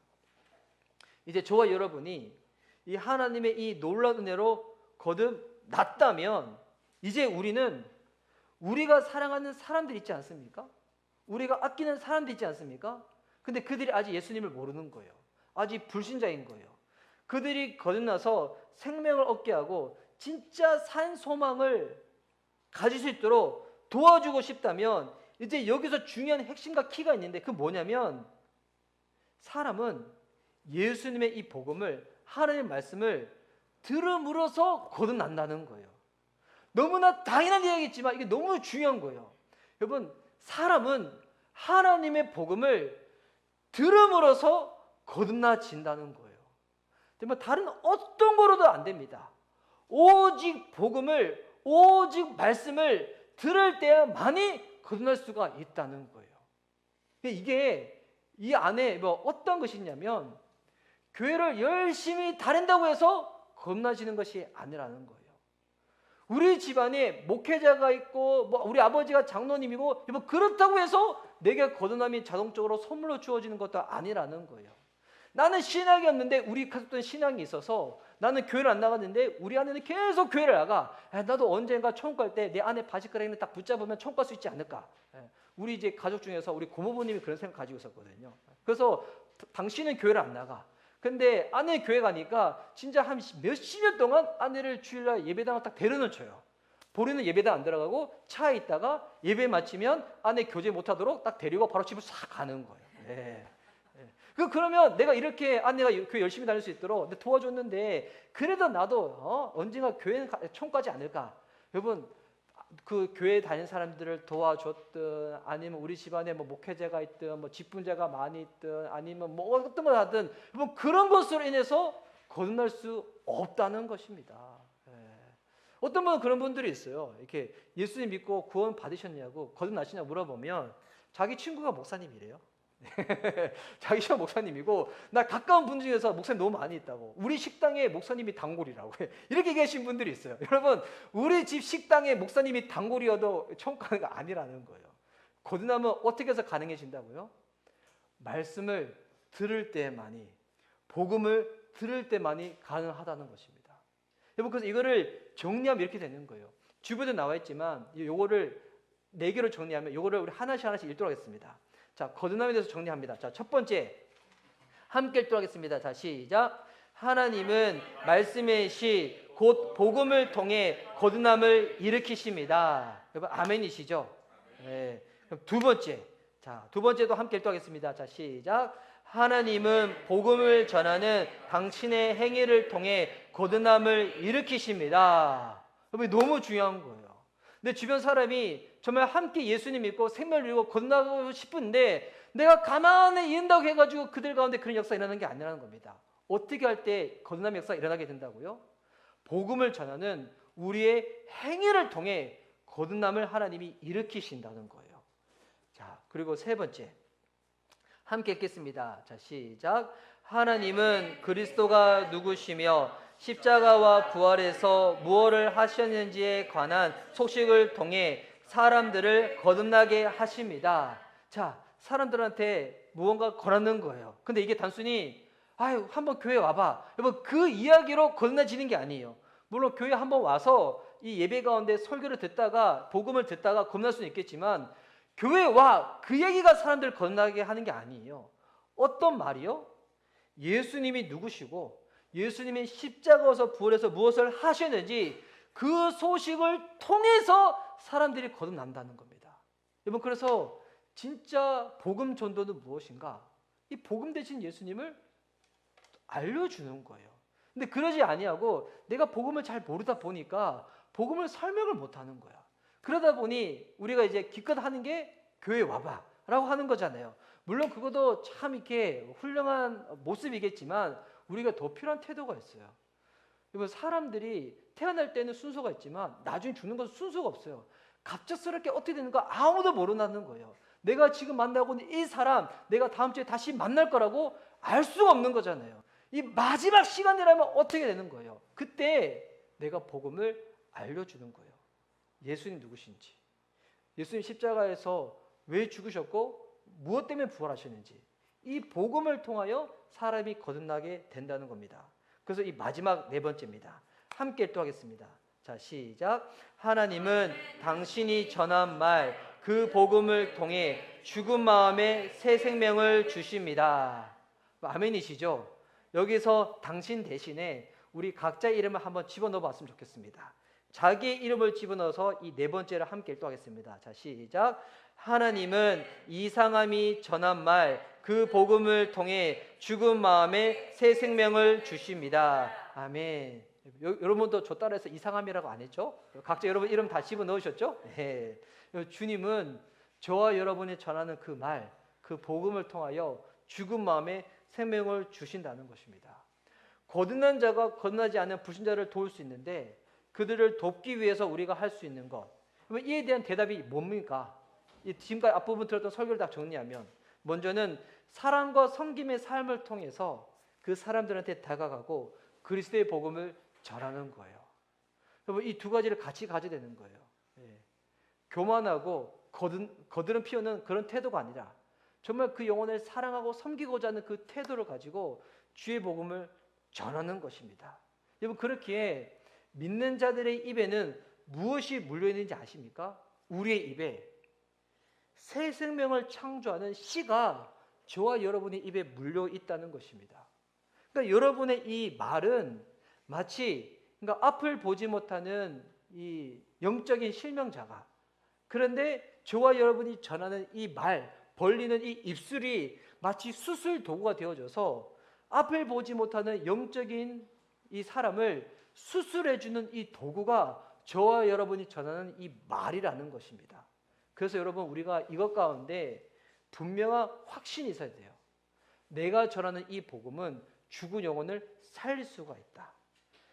이제 저와 여러분이 이 하나님의 이 놀라운 은혜로 거듭났다면 이제 우리는 우리가 사랑하는 사람들 있지 않습니까? 우리가 아끼는 사람들 있지 않습니까? 근데 그들이 아직 예수님을 모르는 거예요. 아직 불신자인 거예요. 그들이 거듭나서 생명을 얻게 하고 진짜 산 소망을 가질 수 있도록 도와주고 싶다면 이제 여기서 중요한 핵심과 키가 있는데 그 뭐냐면 사람은 예수님의 이 복음을 하나님의 말씀을 들음으로써 거듭난다는 거예요. 너무나 당연한 이야기겠지만 이게 너무 중요한 거예요. 여러분 사람은 하나님의 복음을 들음으로써 거듭나진다는 거예요. 뭐 다른 어떤 거로도 안 됩니다. 오직 복음을 오직 말씀을 들을 때만이 거듭날 수가 있다는 거예요. 이게 이 안에 뭐 어떤 것이 있냐면 교회를 열심히 다닌다고 해서 거듭나지는 것이 아니라는 거예요. 우리 집안에 목회자가 있고 뭐 우리 아버지가 장로님이고 뭐 그렇다고 해서 내게 거듭남이 자동적으로 선물로 주어지는 것도 아니라는 거예요. 나는 신앙이 없는데 우리 가족들은 신앙이 있어서 나는 교회를 안 나갔는데 우리 아내는 계속 교회를 나가. 나도 언젠가 천국 갈 때 내 아내 바지가랑이를 딱 붙잡으면 천국 갈 수 있지 않을까. 우리 이제 가족 중에서 우리 고모부님이 그런 생각 가지고 있었거든요. 그래서 당신은 교회를 안 나가. 근데 아내 교회 가니까 진짜 한 몇십 년 동안 아내를 주일날 예배당을 딱 데려놓쳐요. 보리는 예배당 안 들어가고 차에 있다가 예배 마치면 아내 교제 못하도록 딱 데리고 바로 집을 싹 가는 거예요. 네. 그러면 내가 이렇게 아내가 교회 열심히 다닐 수 있도록 도와줬는데 그래도 나도 언젠가 교회 총까지 않을까? 여러분 그 교회 다니는 사람들을 도와줬든 아니면 우리 집안에 뭐 목회자가 있든 뭐 직분자가 많이 있든 아니면 뭐 어떤 걸 하든 여러분 그런 것으로 인해서 거듭날 수 없다는 것입니다. 어떤 분은 그런 분들이 있어요. 이렇게 예수님 믿고 구원 받으셨냐고 거듭나시냐고 물어보면 자기 친구가 목사님이래요. 자기 친구가 목사님이고 나 가까운 분 중에서 목사님 너무 많이 있다고 우리 식당에 목사님이 단골이라고 이렇게 계신 분들이 있어요. 여러분 우리 집 식당에 목사님이 단골이어도 천국 가는 거 아니라는 거예요. 거듭나면 어떻게 해서 가능해진다고요? 말씀을 들을 때만이 복음을 들을 때만이 가능하다는 것입니다. 여러분 그래서 이거를 정리하면 이렇게 되는 거예요. 주부도 나와 있지만 요거를 4개로 정리하면 요거를 우리 하나씩 읽도록 하겠습니다. 자, 거듭남에 대해서 정리합니다. 자, 첫 번째 함께 읽도록 하겠습니다. 자, 시작. 하나님은 말씀의 시 곧 복음을 통해 거듭남을 일으키십니다. 여러분 아멘이시죠? 네. 그럼 두 번째. 자, 두 번째도 함께 읽도록 하겠습니다. 자, 시작. 하나님은 복음을 전하는 당신의 행위를 통해 거듭남을 일으키십니다. 여러분 너무 중요한 거예요. 내 주변 사람이 정말 함께 예수님 믿고 생명을 누리고 거듭나고 싶은데 내가 가만히 있는다고 해가지고 그들 가운데 그런 역사가 일어나는 게 아니라는 겁니다. 어떻게 할 때 거듭남의 역사가 일어나게 된다고요? 복음을 전하는 우리의 행위를 통해 거듭남을 하나님이 일으키신다는 거예요. 자, 그리고 세 번째 함께 읽겠습니다. 자, 시작. 하나님은 그리스도가 누구시며 십자가와 부활에서 무엇을 하셨는지에 관한 소식을 통해 사람들을 거듭나게 하십니다. 자, 사람들한테 무언가 권하는 거예요. 근데 이게 단순히 아유 한번 교회 와봐. 여러분 그 이야기로 거듭나지는 게 아니에요. 물론 교회 한번 와서 이 예배 가운데 설교를 듣다가 복음을 듣다가 거듭날 수는 있겠지만 교회 와 그 얘기가 사람들을 거듭나게 하는 게 아니에요. 어떤 말이요? 예수님이 누구시고 예수님이 십자가에서 부활해서 무엇을 하셨는지 그 소식을 통해서 사람들이 거듭난다는 겁니다. 여러분 그래서 진짜 복음 전도는 무엇인가? 이 복음 대신 예수님을 알려주는 거예요. 근데 그러지 아니하고 내가 복음을 잘 모르다 보니까 복음을 설명을 못하는 거야. 그러다 보니 우리가 이제 기껏 하는 게 교회 와봐 라고 하는 거잖아요. 물론 그것도 참 이렇게 훌륭한 모습이겠지만 우리가 더 필요한 태도가 있어요. 여러분 사람들이 태어날 때는 순서가 있지만 나중에 죽는 것은 순서가 없어요. 갑작스럽게 어떻게 되는가 아무도 모른다는 거예요. 내가 지금 만나고 있는 이 사람 내가 다음 주에 다시 만날 거라고 알 수가 없는 거잖아요. 이 마지막 시간이라면 어떻게 되는 거예요? 그때 내가 복음을 알려주는 거예요. 예수님 누구신지, 예수님 십자가에서 왜 죽으셨고 무엇 때문에 부활하셨는지 이 복음을 통하여 사람이 거듭나게 된다는 겁니다. 그래서 이 마지막 네 번째입니다. 함께 또 하겠습니다. 자, 시작. 하나님은 당신이 전한 말, 그 복음을 통해 죽은 마음에 새 생명을 주십니다. 아멘이시죠? 여기서 당신 대신에 우리 각자의 이름을 한번 집어넣어 봤으면 좋겠습니다. 자기의 이름을 집어넣어서 이 네 번째를 함께 읽도하겠습니다. 자, 시작. 하나님은 이상함이 전한 말 그 복음을 통해 죽은 마음에 새 생명을 주십니다. 아멘. 여러분도 저 따라해서 이상함이라고 안 했죠? 각자 여러분 이름 다 집어넣으셨죠? 네. 주님은 저와 여러분이 전하는 그 말, 그 복음을 통하여 죽은 마음에 생명을 주신다는 것입니다. 거듭난 자가 거듭나지 않은 불신자를 도울 수 있는데 그들을 돕기 위해서 우리가 할 수 있는 것, 이에 대한 대답이 뭡니까? 지금까지 앞부분 들었던 설교를 딱 정리하면 먼저는 사랑과 섬김의 삶을 통해서 그 사람들한테 다가가고 그리스도의 복음을 전하는 거예요. 여러분 이 두 가지를 같이 가져야 되는 거예요. 교만하고 거드름 피우는 그런 태도가 아니라 정말 그 영혼을 사랑하고 섬기고자 하는 그 태도를 가지고 주의 복음을 전하는 것입니다. 여러분 그렇기에 믿는 자들의 입에는 무엇이 물려있는지 아십니까? 우리의 입에 새 생명을 창조하는 씨가 저와 여러분의 입에 물려있다는 것입니다. 그러니까 여러분의 이 말은 마치 앞을 보지 못하는 이 영적인 실명자가, 그런데 저와 여러분이 전하는 이 말, 벌리는 이 입술이 마치 수술 도구가 되어져서 앞을 보지 못하는 영적인 이 사람을 수술해주는 이 도구가 저와 여러분이 전하는 이 말이라는 것입니다. 그래서 여러분 우리가 이것 가운데 분명한 확신이 있어야 돼요. 내가 전하는 이 복음은 죽은 영혼을 살릴 수가 있다.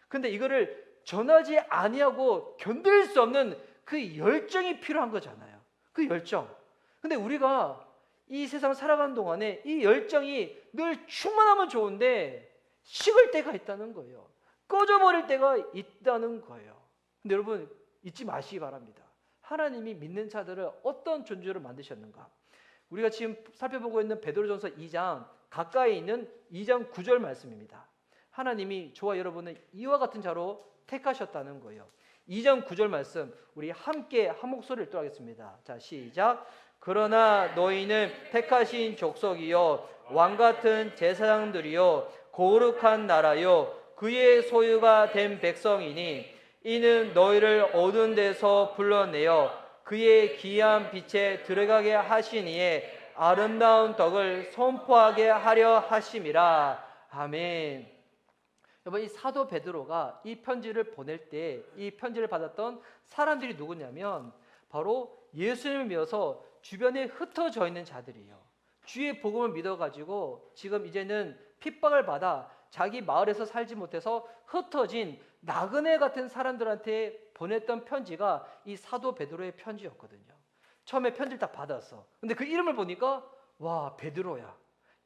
그런데 이거를 전하지 아니하고 견딜 수 없는 그 열정이 필요한 거잖아요. 그 열정. 근데 우리가 이 세상 살아가는 동안에 이 열정이 늘 충만하면 좋은데 식을 때가 있다는 거예요. 꺼져버릴 때가 있다는 거예요. 근데 여러분 잊지 마시기 바랍니다. 하나님이 믿는 자들을 어떤 존재로 만드셨는가? 우리가 지금 살펴보고 있는 베드로전서 2장 가까이 있는 2장 9절 말씀입니다. 하나님이 저와 여러분을 이와 같은 자로 택하셨다는 거예요. 2장 9절 말씀 우리 함께 한 목소리를 읽도록 하겠습니다. 자, 시작. 그러나 너희는 택하신 족속이요 왕같은 제사장들이요 거룩한 나라요 그의 소유가 된 백성이니 이는 너희를 어두운 데서 불러내어 그의 귀한 빛에 들어가게 하시니에 아름다운 덕을 선포하게 하려 하심이라. 아멘. 여러분 이 사도 베드로가 이 편지를 보낼 때 이 편지를 받았던 사람들이 누구냐면 바로 예수님을 믿어서 주변에 흩어져 있는 자들이에요. 주의 복음을 믿어가지고 지금 이제는 핍박을 받아 자기 마을에서 살지 못해서 흩어진 나그네 같은 사람들한테 보냈던 편지가 이 사도 베드로의 편지였거든요. 처음에 편지를 딱 받았어. 근데 그 이름을 보니까 와, 베드로야.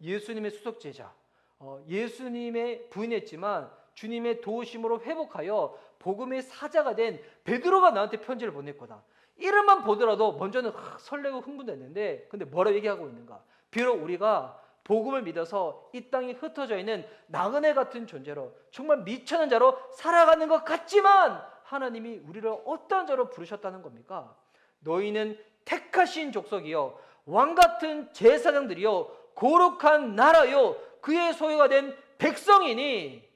예수님의 수석제자. 예수님의 부인했지만 주님의 도우심으로 회복하여 복음의 사자가 된 베드로가 나한테 편지를 보냈거든. 이름만 보더라도 먼저는 설레고 흥분됐는데 근데 뭐라고 얘기하고 있는가? 비록 우리가 복음을 믿어서 이 땅에 흩어져 있는 나그네 같은 존재로 정말 미천한 자로 살아가는 것 같지만 하나님이 우리를 어떤 자로 부르셨다는 겁니까? 너희는 택하신 족속이요 왕같은 제사장들이요 거룩한 나라요 그의 소유가 된 백성이니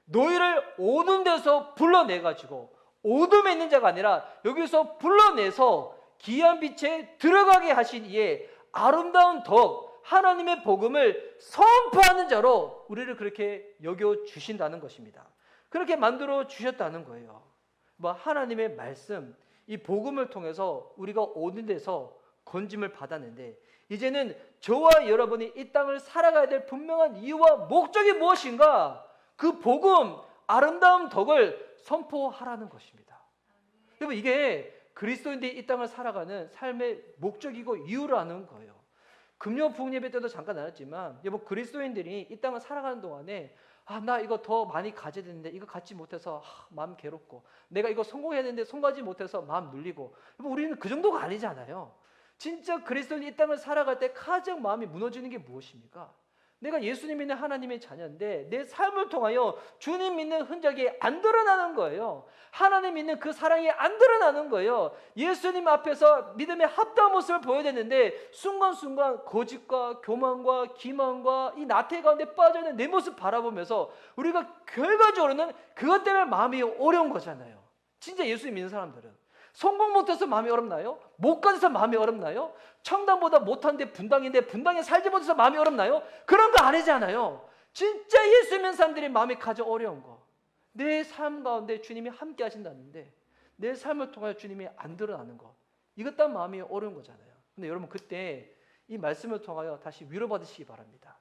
너희를 어두운 데서 불러내가지고 어둠에 있는 자가 아니라 여기서 불러내서 귀한 빛에 들어가게 하신 이에 아름다운 덕 하나님의 복음을 선포하는 자로 우리를 그렇게 여겨주신다는 것입니다. 그렇게 만들어 주셨다는 거예요. 하나님의 말씀, 이 복음을 통해서 우리가 어두운 데서 건짐을 받았는데 이제는 저와 여러분이 이 땅을 살아가야 될 분명한 이유와 목적이 무엇인가? 그 복음, 아름다운 덕을 선포하라는 것입니다. 여러분 이게 그리스도인들이 이 땅을 살아가는 삶의 목적이고 이유라는 거예요. 금요 부흥 예배 때도 잠깐 나눴지만 여러분 그리스도인들이 이 땅을 살아가는 동안에 나 이거 더 많이 가져야 되는데 이거 갖지 못해서 마음 괴롭고 내가 이거 성공해야 되는데 성공하지 못해서 마음 눌리고 여러분 우리는 그 정도가 아니잖아요. 진짜 그리스도인이 이 땅을 살아갈 때 가장 마음이 무너지는 게 무엇입니까? 내가 예수님 믿는 하나님의 자녀인데 내 삶을 통하여 주님 믿는 흔적이 안 드러나는 거예요. 하나님 믿는 그 사랑이 안 드러나는 거예요. 예수님 앞에서 믿음의 합당한 모습을 보여야 되는데 순간순간 거짓과 교만과 기만과 이 나태 가운데 빠져있는 내 모습 바라보면서 우리가 결과적으로는 그것 때문에 마음이 어려운 거잖아요. 진짜 예수 믿는 사람들은. 성공 못해서 마음이 어렵나요? 못 가져서 마음이 어렵나요? 청당보다 못한데 분당인데 분당에 살지 못해서 마음이 어렵나요? 그런 거 아니잖아요. 진짜 예수 믿는 사람들이 마음이 가장 어려운 거. 내 삶 가운데 주님이 함께 하신다는데 내 삶을 통하여 주님이 안 드러나는 거. 이것 또한 마음이 어려운 거잖아요. 근데 여러분 그때 이 말씀을 통하여 다시 위로받으시기 바랍니다.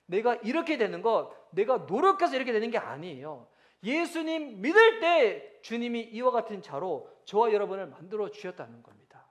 내가 이렇게 되는 것, 내가 노력해서 이렇게 되는 게 아니에요. 예수님 믿을 때 주님이 이와 같은 자로 저와 여러분을 만들어 주셨다는 겁니다.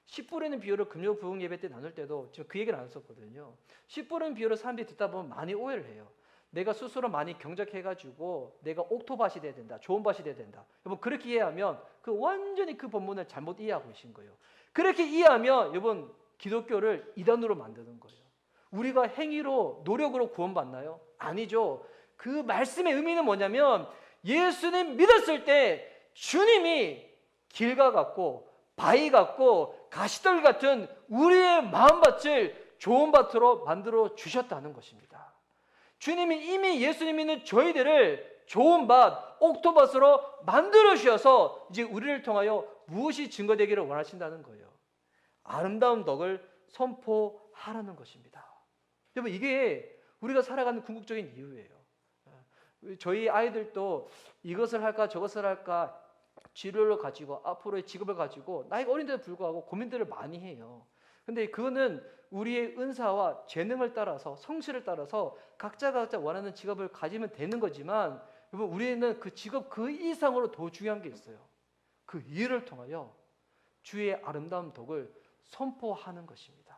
씨 뿌리는 비유를 금요 부흥 예배 때 나눌 때도 지금 그 얘기를 나눴었거든요. 씨 뿌리는 비유를 사람들이 듣다 보면 많이 오해를 해요. 내가 스스로 많이 경작해가지고 내가 옥토밭이 돼야 된다, 좋은 밭이 돼야 된다. 여러분 그렇게 이해하면 그 완전히 그 본문을 잘못 이해하고 계신 거예요. 그렇게 이해하면 여러분 기독교를 이단으로 만드는 거예요. 우리가 행위로 노력으로 구원받나요? 아니죠. 그 말씀의 의미는 뭐냐면 예수님 믿었을 때 주님이 길과 같고 바위 같고 가시떨 같은 우리의 마음밭을 좋은 밭으로 만들어 주셨다는 것입니다. 주님이 이미 예수님 믿는 저희들을 좋은 밭, 옥토밭으로 만들어 주셔서 이제 우리를 통하여 무엇이 증거되기를 원하신다는 거예요. 아름다운 덕을 선포하라는 것입니다. 여러분 이게 우리가 살아가는 궁극적인 이유예요. 저희 아이들도 이것을 할까 저것을 할까 진로를 가지고 앞으로의 직업을 가지고 나이가 어린데도 불구하고 고민들을 많이 해요. 근데 그거는 우리의 은사와 재능을 따라서 성실을 따라서 각자 원하는 직업을 가지면 되는 거지만 여러분 우리는 그 직업 그 이상으로 더 중요한 게 있어요. 그 일을 통하여 주의 아름다운 덕을 선포하는 것입니다.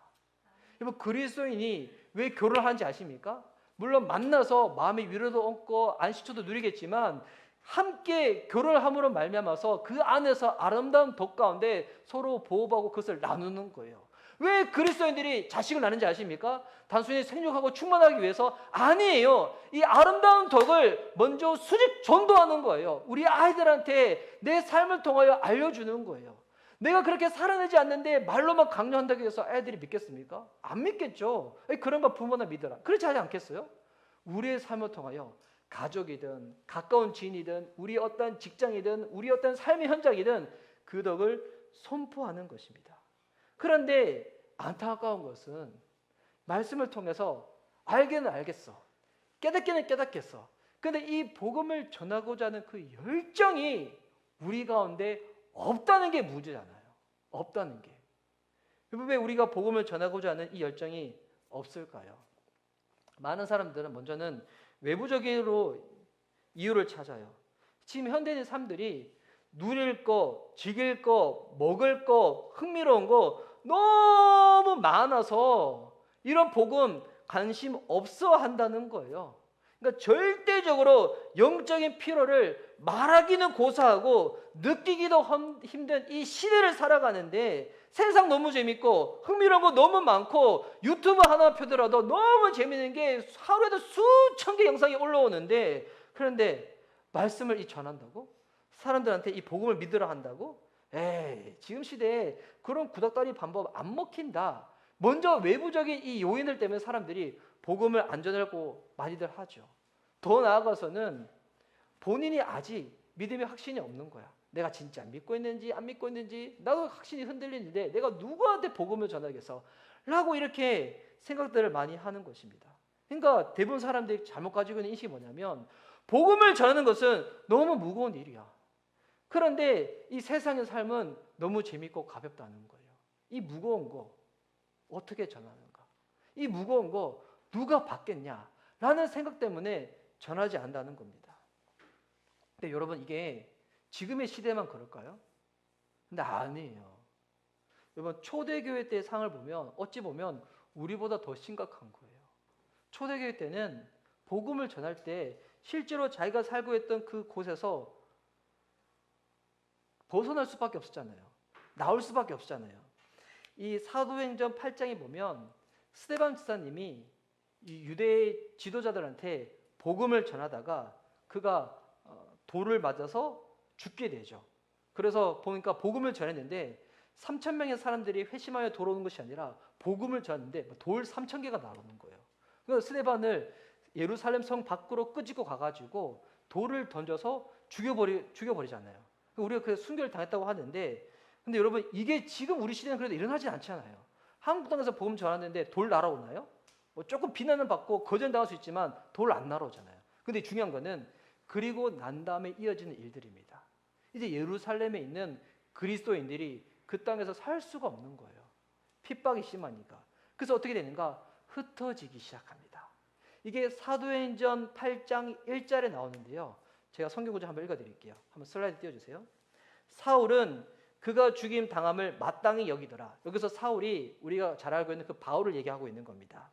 여러분 그리스도인이 왜 결혼을 하는지 아십니까? 물론 만나서 마음의 위로도 얻고 안식처도 누리겠지만 함께 결혼을 함으로 말미암아서 그 안에서 아름다운 덕 가운데 서로 보호하고 그것을 나누는 거예요. 왜 그리스도인들이 자식을 낳는지 아십니까? 단순히 생육하고 충만하기 위해서 아니에요. 이 아름다운 덕을 먼저 수직 전도하는 거예요. 우리 아이들한테 내 삶을 통하여 알려주는 거예요. 내가 그렇게 살아내지 않는데 말로만 강요한다고 해서 애들이 믿겠습니까? 안 믿겠죠. 그런 거 부모나 믿어라. 그렇지 하지 않겠어요? 우리의 삶을 통하여 가족이든 가까운 지인이든 우리 어떤 직장이든 우리 어떤 삶의 현장이든 그 덕을 선포하는 것입니다. 그런데 안타까운 것은 말씀을 통해서 알게는 알겠어. 깨닫기는 깨닫겠어. 그런데 이 복음을 전하고자 하는 그 열정이 우리 가운데 없다는 게 문제잖아요. 없다는 게. 왜 우리가 복음을 전하고자 하는 이 열정이 없을까요? 많은 사람들은 먼저는 외부적으로 이유를 찾아요. 지금 현대인 사람들이 누릴 거, 즐길 거, 먹을 거, 흥미로운 거 너무 많아서 이런 복음 관심 없어 한다는 거예요. 그러니까 절대적으로 영적인 피로를 말하기는 고사하고 느끼기도 힘든 이 시대를 살아가는데 세상 너무 재밌고 흥미로운 거 너무 많고 유튜브 하나 펴더라도 너무 재밌는 게 하루에도 수천 개 영상이 올라오는데 그런데 말씀을 전한다고? 사람들한테 이 복음을 믿으라 한다고? 에이, 지금 시대에 그런 구닥다리 방법 안 먹힌다. 먼저 외부적인 이 요인들 때문에 사람들이 복음을 안 전하려고 많이들 하죠. 더 나아가서는 본인이 아직 믿음의 확신이 없는 거야. 내가 진짜 믿고 있는지 안 믿고 있는지 나도 확신이 흔들리는데 내가 누구한테 복음을 전하겠어? 라고 이렇게 생각들을 많이 하는 것입니다. 그러니까 대부분 사람들이 잘못 가지고 있는 인식이 뭐냐면 복음을 전하는 것은 너무 무거운 일이야. 그런데 이 세상의 삶은 너무 재밌고 가볍다는 거예요. 이 무거운 거 어떻게 전하는가? 이 무거운 거 누가 받겠냐? 라는 생각 때문에 전하지 않는다는 겁니다. 근데 여러분 이게 지금의 시대만 그럴까요? 근데 아니에요. 여러분 초대교회 때 상을 보면 어찌 보면 우리보다 더 심각한 거예요. 초대교회 때는 복음을 전할 때 실제로 자기가 살고 있던 그 곳에서 벗어날 수밖에 없었잖아요. 나올 수밖에 없었잖아요. 이 사도행전 8장에 보면 스데반 지사님이 이 유대 지도자들한테 복음을 전하다가 그가 돌을 맞아서 죽게 되죠. 그래서 보니까 복음을 전했는데 3,000명의 사람들이 회심하여 돌아오는 것이 아니라 복음을 전했는데 돌 3,000개가 나오는 거예요. 그래서 스데반을 예루살렘 성 밖으로 끄집고 가가지고 돌을 던져서 죽여버리잖아요. 우리가 그 순교를 당했다고 하는데, 근데 여러분 이게 지금 우리 시대는 그래도 일어나지 않잖아요. 한국 땅에서 복음 전하는데 돌 날아오나요? 뭐 조금 비난을 받고 거절당할 수 있지만 돌 안 날아오잖아요. 근데 중요한 거는 그리고 난 다음에 이어지는 일들입니다. 이제 예루살렘에 있는 그리스도인들이 그 땅에서 살 수가 없는 거예요. 핍박이 심하니까. 그래서 어떻게 되는가? 흩어지기 시작합니다. 이게 사도행전 8장 1절에 나오는데요. 제가 성경구절 한번 읽어드릴게요. 한번 슬라이드 띄워주세요. 사울은 그가 죽임 당함을 마땅히 여기더라. 여기서 사울이 우리가 잘 알고 있는 그 바울을 얘기하고 있는 겁니다.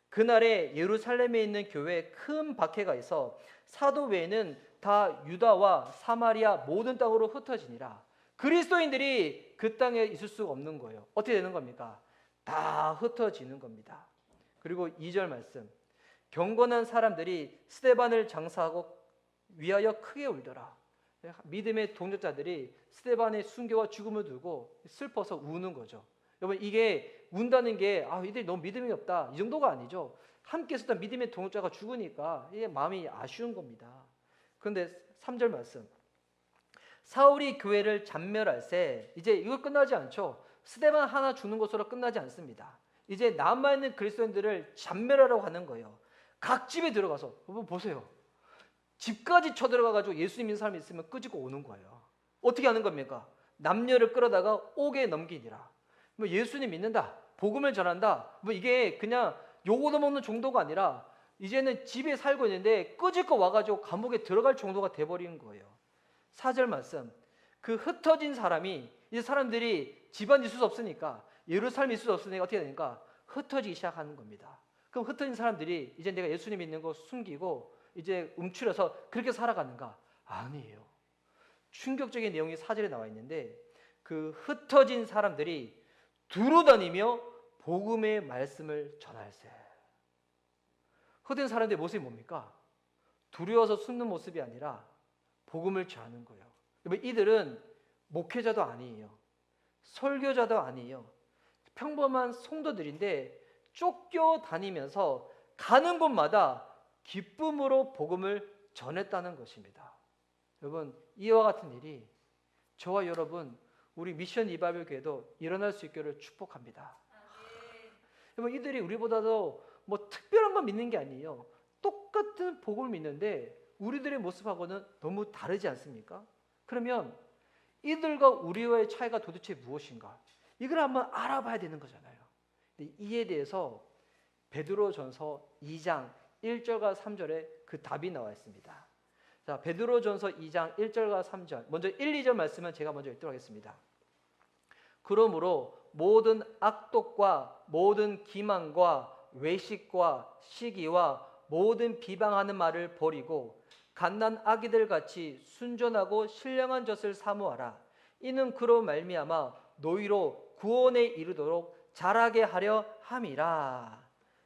그날에 예루살렘에 있는 교회에 큰 박해가 있어 사도 외에는 다 유다와 사마리아 모든 땅으로 흩어지니라. 그리스도인들이 그 땅에 있을 수가 없는 거예요. 어떻게 되는 겁니까? 다 흩어지는 겁니다. 그리고 2절 말씀. 경건한 사람들이 스데반을 장사하고 위하여 크게 울더라. 믿음의 동역자들이 스데반의 순교와 죽음을 두고 슬퍼서 우는 거죠. 여러분 이게 운다는 게 이들이 너무 믿음이 없다 이 정도가 아니죠. 함께 있었던 믿음의 동역자가 죽으니까 이게 마음이 아쉬운 겁니다. 그런데 3절 말씀. 사울이 교회를 잔멸할 때 이제 이거 끝나지 않죠. 스데반 하나 죽는 것으로 끝나지 않습니다. 이제 남아있는 그리스도인들을 잔멸하라고 하는 거예요. 각 집에 들어가서 여러분 보세요. 집까지 쳐들어가가지고 예수님 믿는 사람이 있으면 끄집고 오는 거예요. 어떻게 하는 겁니까? 남녀를 끌어다가 옥에 넘기니라. 뭐 예수님 믿는다, 복음을 전한다, 뭐 이게 그냥 요거도 먹는 정도가 아니라 이제는 집에 살고 있는데 끄집고 와가지고 감옥에 들어갈 정도가 돼버리는 거예요. 4절 말씀. 그 흩어진 사람이 이제 사람들이 집안에 있을 수 없으니까 예루살렘에 있을 수 없으니까 어떻게 되니까 흩어지기 시작하는 겁니다. 그럼 흩어진 사람들이 이제 내가 예수님 믿는 거 숨기고 이제 움츠려서 그렇게 살아가는가? 아니에요. 충격적인 내용이 4절에 나와 있는데 그 흩어진 사람들이 두루다니며 복음의 말씀을 전할세. 흩어진 사람들의 모습이 뭡니까? 두려워서 숨는 모습이 아니라 복음을 전하는 거예요. 이들은 목회자도 아니에요. 설교자도 아니에요. 평범한 성도들인데 쫓겨다니면서 가는 곳마다 기쁨으로 복음을 전했다는 것입니다. 여러분 이와 같은 일이 저와 여러분 우리 미션 리바이벌 교회도 일어날 수 있기를 축복합니다. 여러분 이들이 우리보다도 뭐 특별한 거 믿는 게 아니에요. 똑같은 복음을 믿는데 우리들의 모습하고는 너무 다르지 않습니까? 그러면 이들과 우리와의 차이가 도대체 무엇인가? 이걸 한번 알아봐야 되는 거잖아요. 이에 대해서 베드로전서 2장 1절과 3절에 그 답이 나와 있습니다. 자, 베드로전서 2장 1절과 3절. 먼저 1, 2절 말씀은 제가 먼저 읽도록 하겠습니다. 그러므로 모든 악독과 모든 기만과 외식과 시기와 모든 비방하는 말을 버리고 갓난 아기들 같이 순전하고 신령한 젖을 사모하라. 이는 그로 말미암아 너희로 구원에 이르도록 자라게 하려 함이라.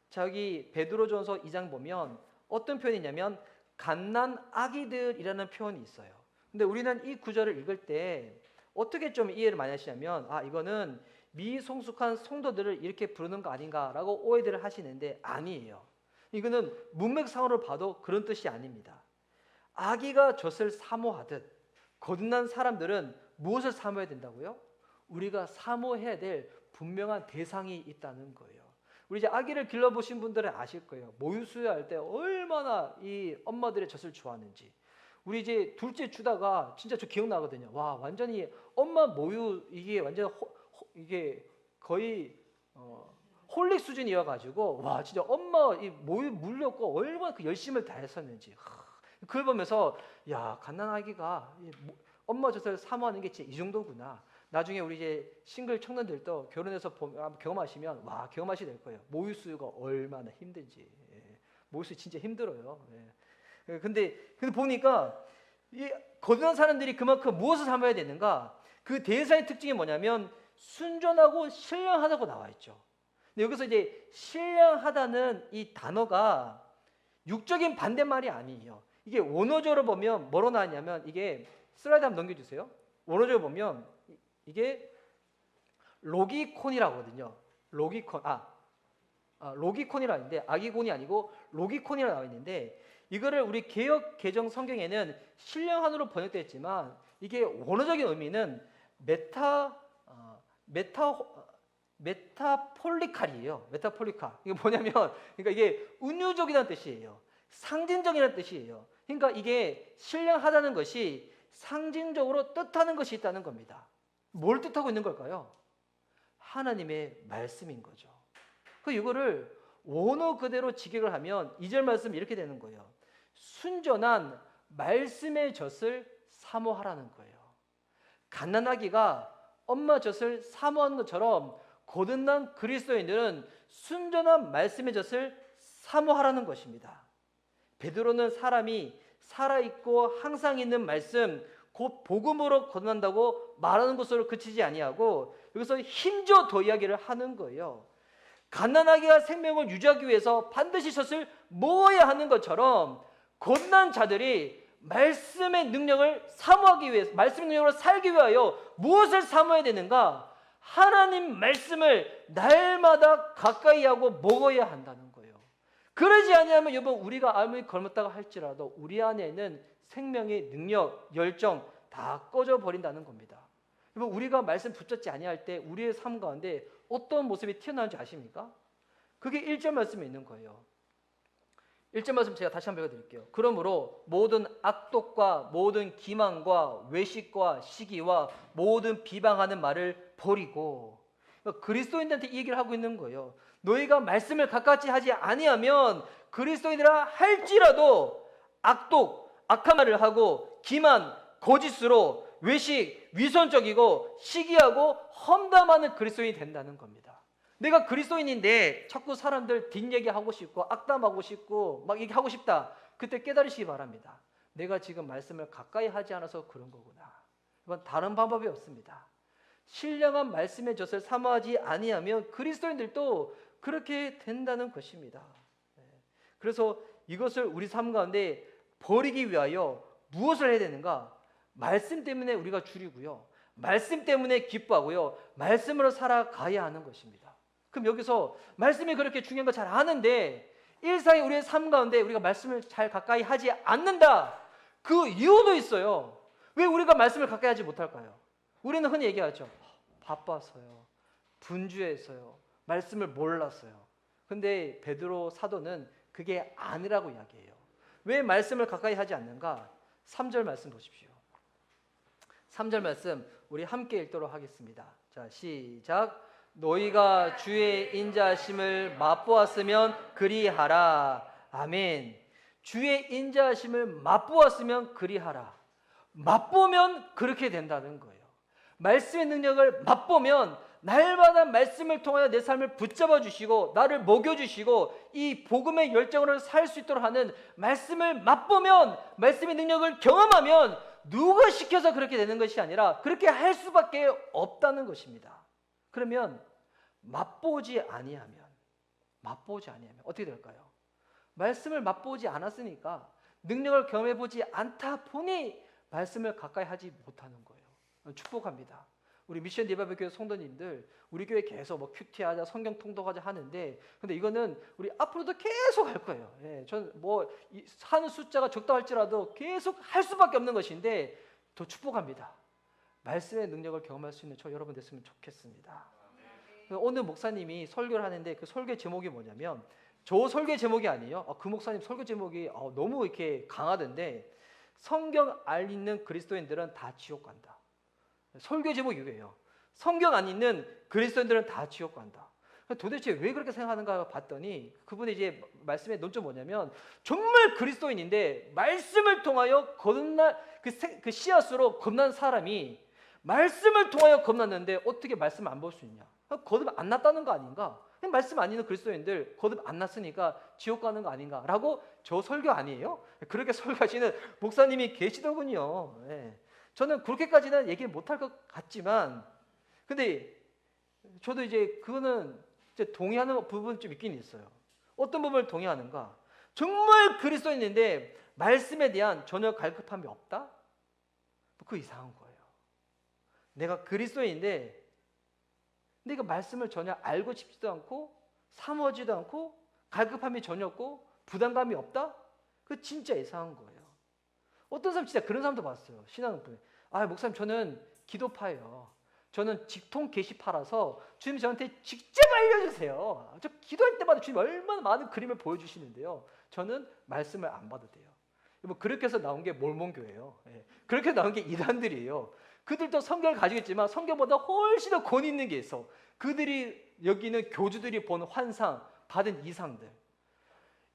자, 여기 베드로전서 2장 보면 어떤 표현이냐면 갓난 아기들이라는 표현이 있어요. 근데 우리는 이 구절을 읽을 때 어떻게 좀 이해를 많이 하시냐면 이거는 미성숙한 성도들을 이렇게 부르는 거 아닌가라고 오해들을 하시는데 아니에요. 이거는 문맥상으로 봐도 그런 뜻이 아닙니다. 아기가 젖을 사모하듯 거듭난 사람들은 무엇을 사모해야 된다고요? 우리가 사모해야 될 분명한 대상이 있다는 거예요. 우리 이제 아기를 길러보신 분들은 아실 거예요. 모유 수유할 때 얼마나 이 엄마들의 젖을 좋아하는지. 우리 이제 둘째 주다가 진짜 저 기억나거든요. 와, 완전히 엄마 모유 이게 완전 이게 거의 홀릭 수준이어가지고 와 진짜 엄마 이 모유 물렸고 얼마나 그 열심을 다했었는지. 그걸 보면서 야 갓난 아기가 엄마 젖을 사모하는 게 진짜 이 정도구나. 나중에 우리 이제 싱글 청년들도 결혼해서 경험하시면 와 경험하시게 될 거예요. 모유 수유가 얼마나 힘든지. 모유 수유 진짜 힘들어요. 근데 보니까 이 거듭난 사람들이 그만큼 무엇을 삼아야 되는가? 그 대사의 특징이 뭐냐면 순전하고 신령하다고 나와 있죠. 근데 여기서 이제 신령하다는 이 단어가 육적인 반대말이 아니에요. 이게 원어적으로 보면 뭐로 나왔냐면 이게 슬라이드 한번 넘겨주세요. 원어적으로 보면 이게 로기콘이라고 하거든요. 로기콘, 로기콘이라고 하는데 아기곤이 아니고 로기콘이라고 나와 있는데 이거를 우리 개역 개정 성경에는 신령한으로 번역되어 있지만 이게 원어적인 의미는 메타폴리칼이에요. 메타폴리칼. 이게 뭐냐면, 그러니까 이게 은유적이라는 뜻이에요. 상징적이라는 뜻이에요. 그러니까 이게 신령하다는 것이 상징적으로 뜻하는 것이 있다는 겁니다. 뭘 뜻하고 있는 걸까요? 하나님의 말씀인 거죠. 이거를 원어 그대로 직역을 하면 2절 말씀 이렇게 되는 거예요. 순전한 말씀의 젖을 사모하라는 거예요. 갓난아기가 엄마 젖을 사모하는 것처럼 거듭난 그리스도인들은 순전한 말씀의 젖을 사모하라는 것입니다. 베드로는 사람이 살아있고 항상 있는 말씀, 곧 복음으로 거듭난다고 말하는 것으로 그치지 아니하고 여기서 힘줘 더 이야기를 하는 거예요. 갓난아기가 생명을 유지하기 위해서 반드시 젖을 먹어야 하는 것처럼 거듭난 자들이 말씀의 능력을 사모하기 위해서, 말씀의 능력으로 살기 위하여 무엇을 사모해야 되는가? 하나님 말씀을 날마다 가까이 하고 먹어야 한다는 거예요. 그러지 아니하면 여러분, 우리가 아무리 젊었다고 할지라도 우리 안에는 생명의 능력, 열정 다 꺼져 버린다는 겁니다. 여러분, 우리가 말씀 붙잡지 아니할 때 우리의 삶 가운데 어떤 모습이 튀어나오는지 아십니까? 그게 1절 말씀에 있는 거예요. 1절 말씀 제가 다시 한번 읽어드릴게요. 그러므로 모든 악독과 모든 기만과 외식과 시기와 모든 비방하는 말을 버리고, 그러니까 그리스도인들한테 이 얘기를 하고 있는 거예요. 너희가 말씀을 가깝이 하지 아니하면 그리스도인이라 할지라도 악독, 악한 말을 하고 기만, 거짓으로 외식, 위선적이고 시기하고 험담하는 그리스도인이 된다는 겁니다. 내가 그리스도인인데 자꾸 사람들 뒷얘기하고 싶고 악담하고 싶고 막 얘기하고 싶다. 그때 깨달으시기 바랍니다. 내가 지금 말씀을 가까이 하지 않아서 그런 거구나. 이건 다른 방법이 없습니다. 신령한 말씀의 젖을 사모하지 아니하면 그리스도인들도 그렇게 된다는 것입니다. 그래서 이것을 우리 삶 가운데 버리기 위하여 무엇을 해야 되는가? 말씀 때문에 우리가 줄이고요. 말씀 때문에 기뻐하고요. 말씀으로 살아가야 하는 것입니다. 그럼 여기서 말씀이 그렇게 중요한 거 잘 아는데 일상의 우리의 삶 가운데 우리가 말씀을 잘 가까이 하지 않는다. 그 이유도 있어요. 왜 우리가 말씀을 가까이 하지 못할까요? 우리는 흔히 얘기하죠. 바빠서요. 분주해서요. 말씀을 몰랐어요. 근데 베드로 사도는 그게 아니라고 이야기해요. 왜 말씀을 가까이 하지 않는가? 3절 말씀 보십시오. 3절 말씀 우리 함께 읽도록 하겠습니다. 자, 시작. 너희가 주의 인자하심을 맛보았으면 그리하라. 아멘. 주의 인자하심을 맛보았으면 그리하라. 맛보면 그렇게 된다는 거예요. 말씀의 능력을 맛보면 날마다 말씀을 통하여 내 삶을 붙잡아 주시고 나를 먹여 주시고 이 복음의 열정으로 살 수 있도록 하는 말씀을 맛보면, 말씀의 능력을 경험하면 누가 시켜서 그렇게 되는 것이 아니라 그렇게 할 수밖에 없다는 것입니다. 그러면 맛보지 아니하면 어떻게 될까요? 말씀을 맛보지 않았으니까, 능력을 경험해보지 않다 보니 말씀을 가까이 하지 못하는 거예요. 축복합니다. 우리 미션 리바이벌 교회 성도님들, 우리 교회 계속 뭐 큐티하자, 성경 통독하자 하는데, 근데 이거는 우리 앞으로도 계속 할 거예요. 예, 전 뭐 하는 숫자가 적다 할지라도 계속 할 수밖에 없는 것인데 더 축복합니다. 말씀의 능력을 경험할 수 있는 저 여러분 됐으면 좋겠습니다. 오늘 목사님이 설교를 하는데 그 설교 제목이 뭐냐면, 저 설교 제목이 아니에요. 그 목사님 설교 제목이 너무 이렇게 강하던데, 성경 안 읽는 그리스도인들은 다 지옥 간다. 설교 제목이 이거예요. 성경 안 읽는 그리스도인들은 다 지옥 간다. 도대체 왜 그렇게 생각하는가 봤더니 그분의 이제 말씀의 논점 뭐냐면, 정말 그리스도인인데 말씀을 통하여 거듭난 그 씨앗으로 겁난 사람이 말씀을 통하여 겁났는데 어떻게 말씀을 안 볼 수 있냐? 거듭 안 났다는 거 아닌가? 말씀 안 읽는 그리스도인들 거듭 안 났으니까 지옥 가는 거 아닌가라고, 저 설교 아니에요? 그렇게 설교하시는 목사님이 계시더군요. 네. 저는 그렇게까지는 얘기를 못할 것 같지만, 근데 저도 이제 그거는 이제 동의하는 부분이 좀 있긴 있어요. 어떤 부분을 동의하는가? 정말 그리스도인인데 말씀에 대한 전혀 갈급함이 없다? 그 이상한 거예요. 내가 그리스도인인데 내가 말씀을 전혀 알고 싶지도 않고 사모하지도 않고 갈급함이 전혀 없고 부담감이 없다? 그 진짜 이상한 거예요. 어떤 사람 진짜 그런 사람도 봤어요. 신앙을 보면 아, 목사님 저는 기도파예요. 저는 직통 게시파라서 주님 저한테 직접 알려주세요. 저 기도할 때마다 주님 얼마나 많은 그림을 보여주시는데요. 저는 말씀을 안 봐도 돼요. 뭐 그렇게 해서 나온 게 몰몬교예요. 예. 그렇게 나온 게 이단들이에요. 그들도 성경을 가지고 있지만 성경보다 훨씬 더 권위 있는 게 있어. 그들이 여기는 교주들이 본 환상, 받은 이상들.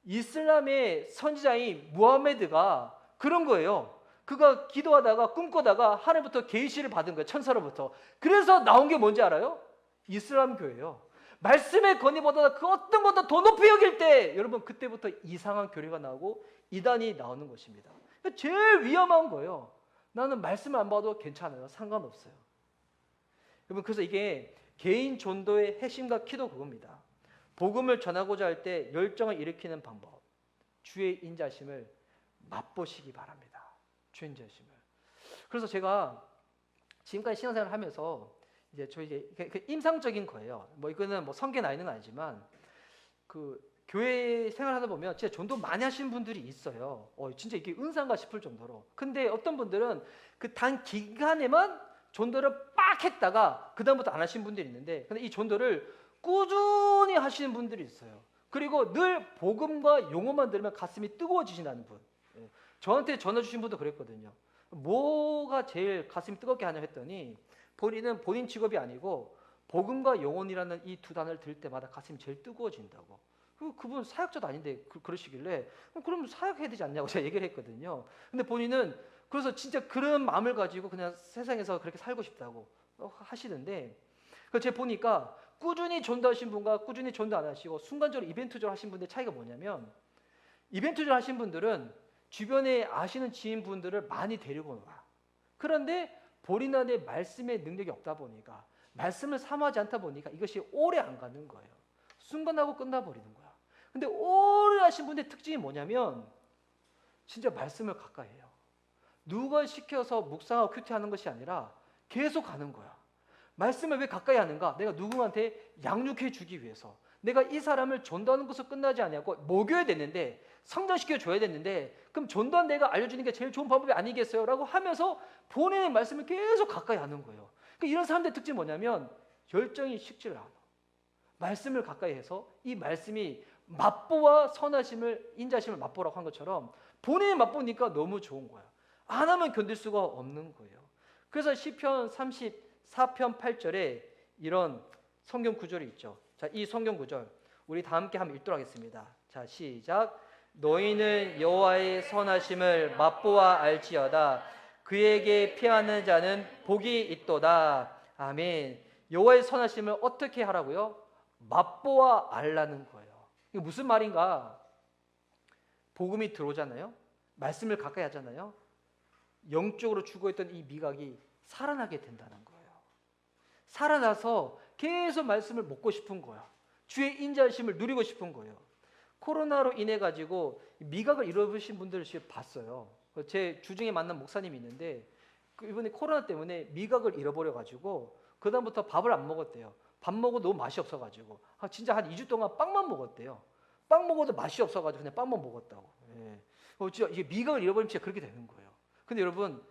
이슬람의 선지자인 무하메드가 그런 거예요. 그가 기도하다가 꿈꾸다가 하늘부터 계시를 받은 거예요. 천사로부터. 그래서 나온 게 뭔지 알아요? 이슬람교예요. 말씀의 권위보다 그 어떤 것도 더 높이 여길 때 여러분 그때부터 이상한 교리가 나오고 이단이 나오는 것입니다. 제일 위험한 거예요. 나는 말씀을 안 봐도 괜찮아요. 상관없어요. 여러분 그래서 이게 개인 전도의 핵심과 키도 그겁니다. 복음을 전하고자 할 때 열정을 일으키는 방법. 주의 인자심을 맛보시기 바랍니다. 주의 인자심을. 그래서 제가 지금까지 신앙생활을 하면서 이제 그 임상적인 거예요. 뭐 이거는 뭐 성계 나 있는 건 아니지만 그 교회 생활하다 보면 진짜 전도 많이 하시는 분들이 있어요. 진짜 이게 은사인가 싶을 정도로. 근데 어떤 분들은 그 단 기간에만 전도를 빡 했다가 그 다음부터 안 하시는 분들이 있는데, 근데 이 전도를 꾸준히 하시는 분들이 있어요. 그리고 늘 복음과 용어만 들으면 가슴이 뜨거워지신다는 분. 저한테 전화 주신 분도 그랬거든요. 뭐가 제일 가슴이 뜨겁게 하냐 했더니 본인은 본인 직업이 아니고 복음과 영혼이라는 이 두 단어를 들을 때마다 가슴이 제일 뜨거워진다고. 그분 사역자도 아닌데 그러시길래 그럼 사역해야 되지 않냐고 제가 얘기를 했거든요. 근데 본인은 그래서 진짜 그런 마음을 가지고 그냥 세상에서 그렇게 살고 싶다고 하시는데, 그래서 제가 보니까 꾸준히 전도하신 분과 꾸준히 전도 안 하시고 순간적으로 이벤트적으로 하신 분의 차이가 뭐냐면, 이벤트적으로 하신 분들은 주변에 아시는 지인분들을 많이 데리고 와. 그런데 본인 안에 말씀의 능력이 없다 보니까, 말씀을 사모하지 않다 보니까 이것이 오래 안 가는 거예요. 순간하고 끝나버리는 거야. 근데 오래 하신 분의 특징이 뭐냐면 진짜 말씀을 가까이 해요. 누가 시켜서 묵상하고 큐티하는 것이 아니라 계속 가는 거야. 말씀을 왜 가까이 하는가? 내가 누구한테 양육해 주기 위해서. 내가 이 사람을 전도하는 것으로 끝나지 않냐고, 먹여야 되는데, 성장시켜 줘야 되는데, 그럼 전도한 내가 알려주는 게 제일 좋은 방법이 아니겠어요? 라고 하면서 본인의 말씀을 계속 가까이 하는 거예요. 그러니까 이런 사람들의 특징이 뭐냐면 열정이 식지를 않아. 말씀을 가까이 해서 이 말씀이 맛보와 선하심을, 인자심을 맛보라고 한 것처럼 본인이 맛보니까 너무 좋은 거야. 안 하면 견딜 수가 없는 거예요. 그래서 시편 34편 8절에 이런 성경 구절이 있죠. 자, 이 성경 구절 우리 다 함께 한번 읽도록 하겠습니다. 자, 시작. 너희는 여호와의 선하심을 맛보아 알지어다. 그에게 피하는 자는 복이 있도다. 아멘. 여호와의 선하심을 어떻게 하라고요? 맛보아 알라는 거예요. 이게 무슨 말인가? 복음이 들어오잖아요. 말씀을 가까이 하잖아요. 영적으로 죽어있던 이 미각이 살아나게 된다는 거예요. 살아나서 계속 말씀을 먹고 싶은 거야. 주의 인자심을 누리고 싶은 거예요. 코로나로 인해 가지고 미각을 잃어버리신 분들을 지금 봤어요. 제 주중에 만난 목사님이 있는데 이번에 코로나 때문에 미각을 잃어버려 가지고 그 다음부터 밥을 안 먹었대요. 밥 먹어도 너무 맛이 없어 가지고 진짜 한 2주 동안 빵만 먹었대요. 빵 먹어도 맛이 없어 가지고 그냥 빵만 먹었다고. 예. 진짜 이게 미각을 잃어버리면 진짜 그렇게 되는 거예요. 근데 여러분,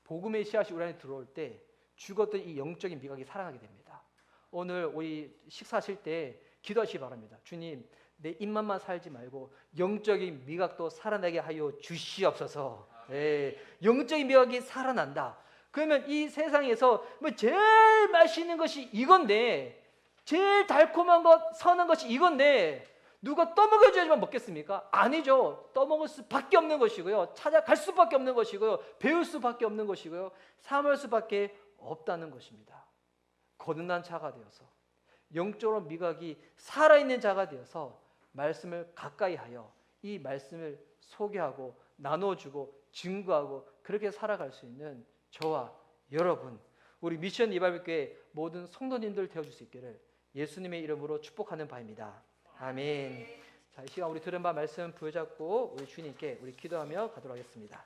복음의 씨앗이 우리 안에 들어올 때 죽었던 이 영적인 미각이 살아나게 됩니다. 오늘 우리 식사하실 때 기도하시기 바랍니다. 주님, 내 입맛만 살지 말고 영적인 미각도 살아나게 하여 주시옵소서. 예, 영적인 미각이 살아난다. 그러면 이 세상에서 뭐 제일 맛있는 것이 이건데, 제일 달콤한 것, 선한 것이 이건데 누가 떠먹여줘야지만 먹겠습니까? 아니죠. 떠먹을 수밖에 없는 것이고요. 찾아갈 수밖에 없는 것이고요. 배울 수밖에 없는 것이고요. 삼을 수밖에 없다는 것입니다. 거듭난 자가 되어서 영적으로 미각이 살아있는 자가 되어서 말씀을 가까이 하여 이 말씀을 소개하고 나눠주고 증거하고 그렇게 살아갈 수 있는 저와 여러분, 우리 미션 리바이벌교회 모든 성도님들 되어줄 수 있기를 예수님의 이름으로 축복하는 바입니다. 아멘. 자, 이 시간 우리 들은 바 말씀 부여잡고 우리 주님께 우리 기도하며 가도록 하겠습니다.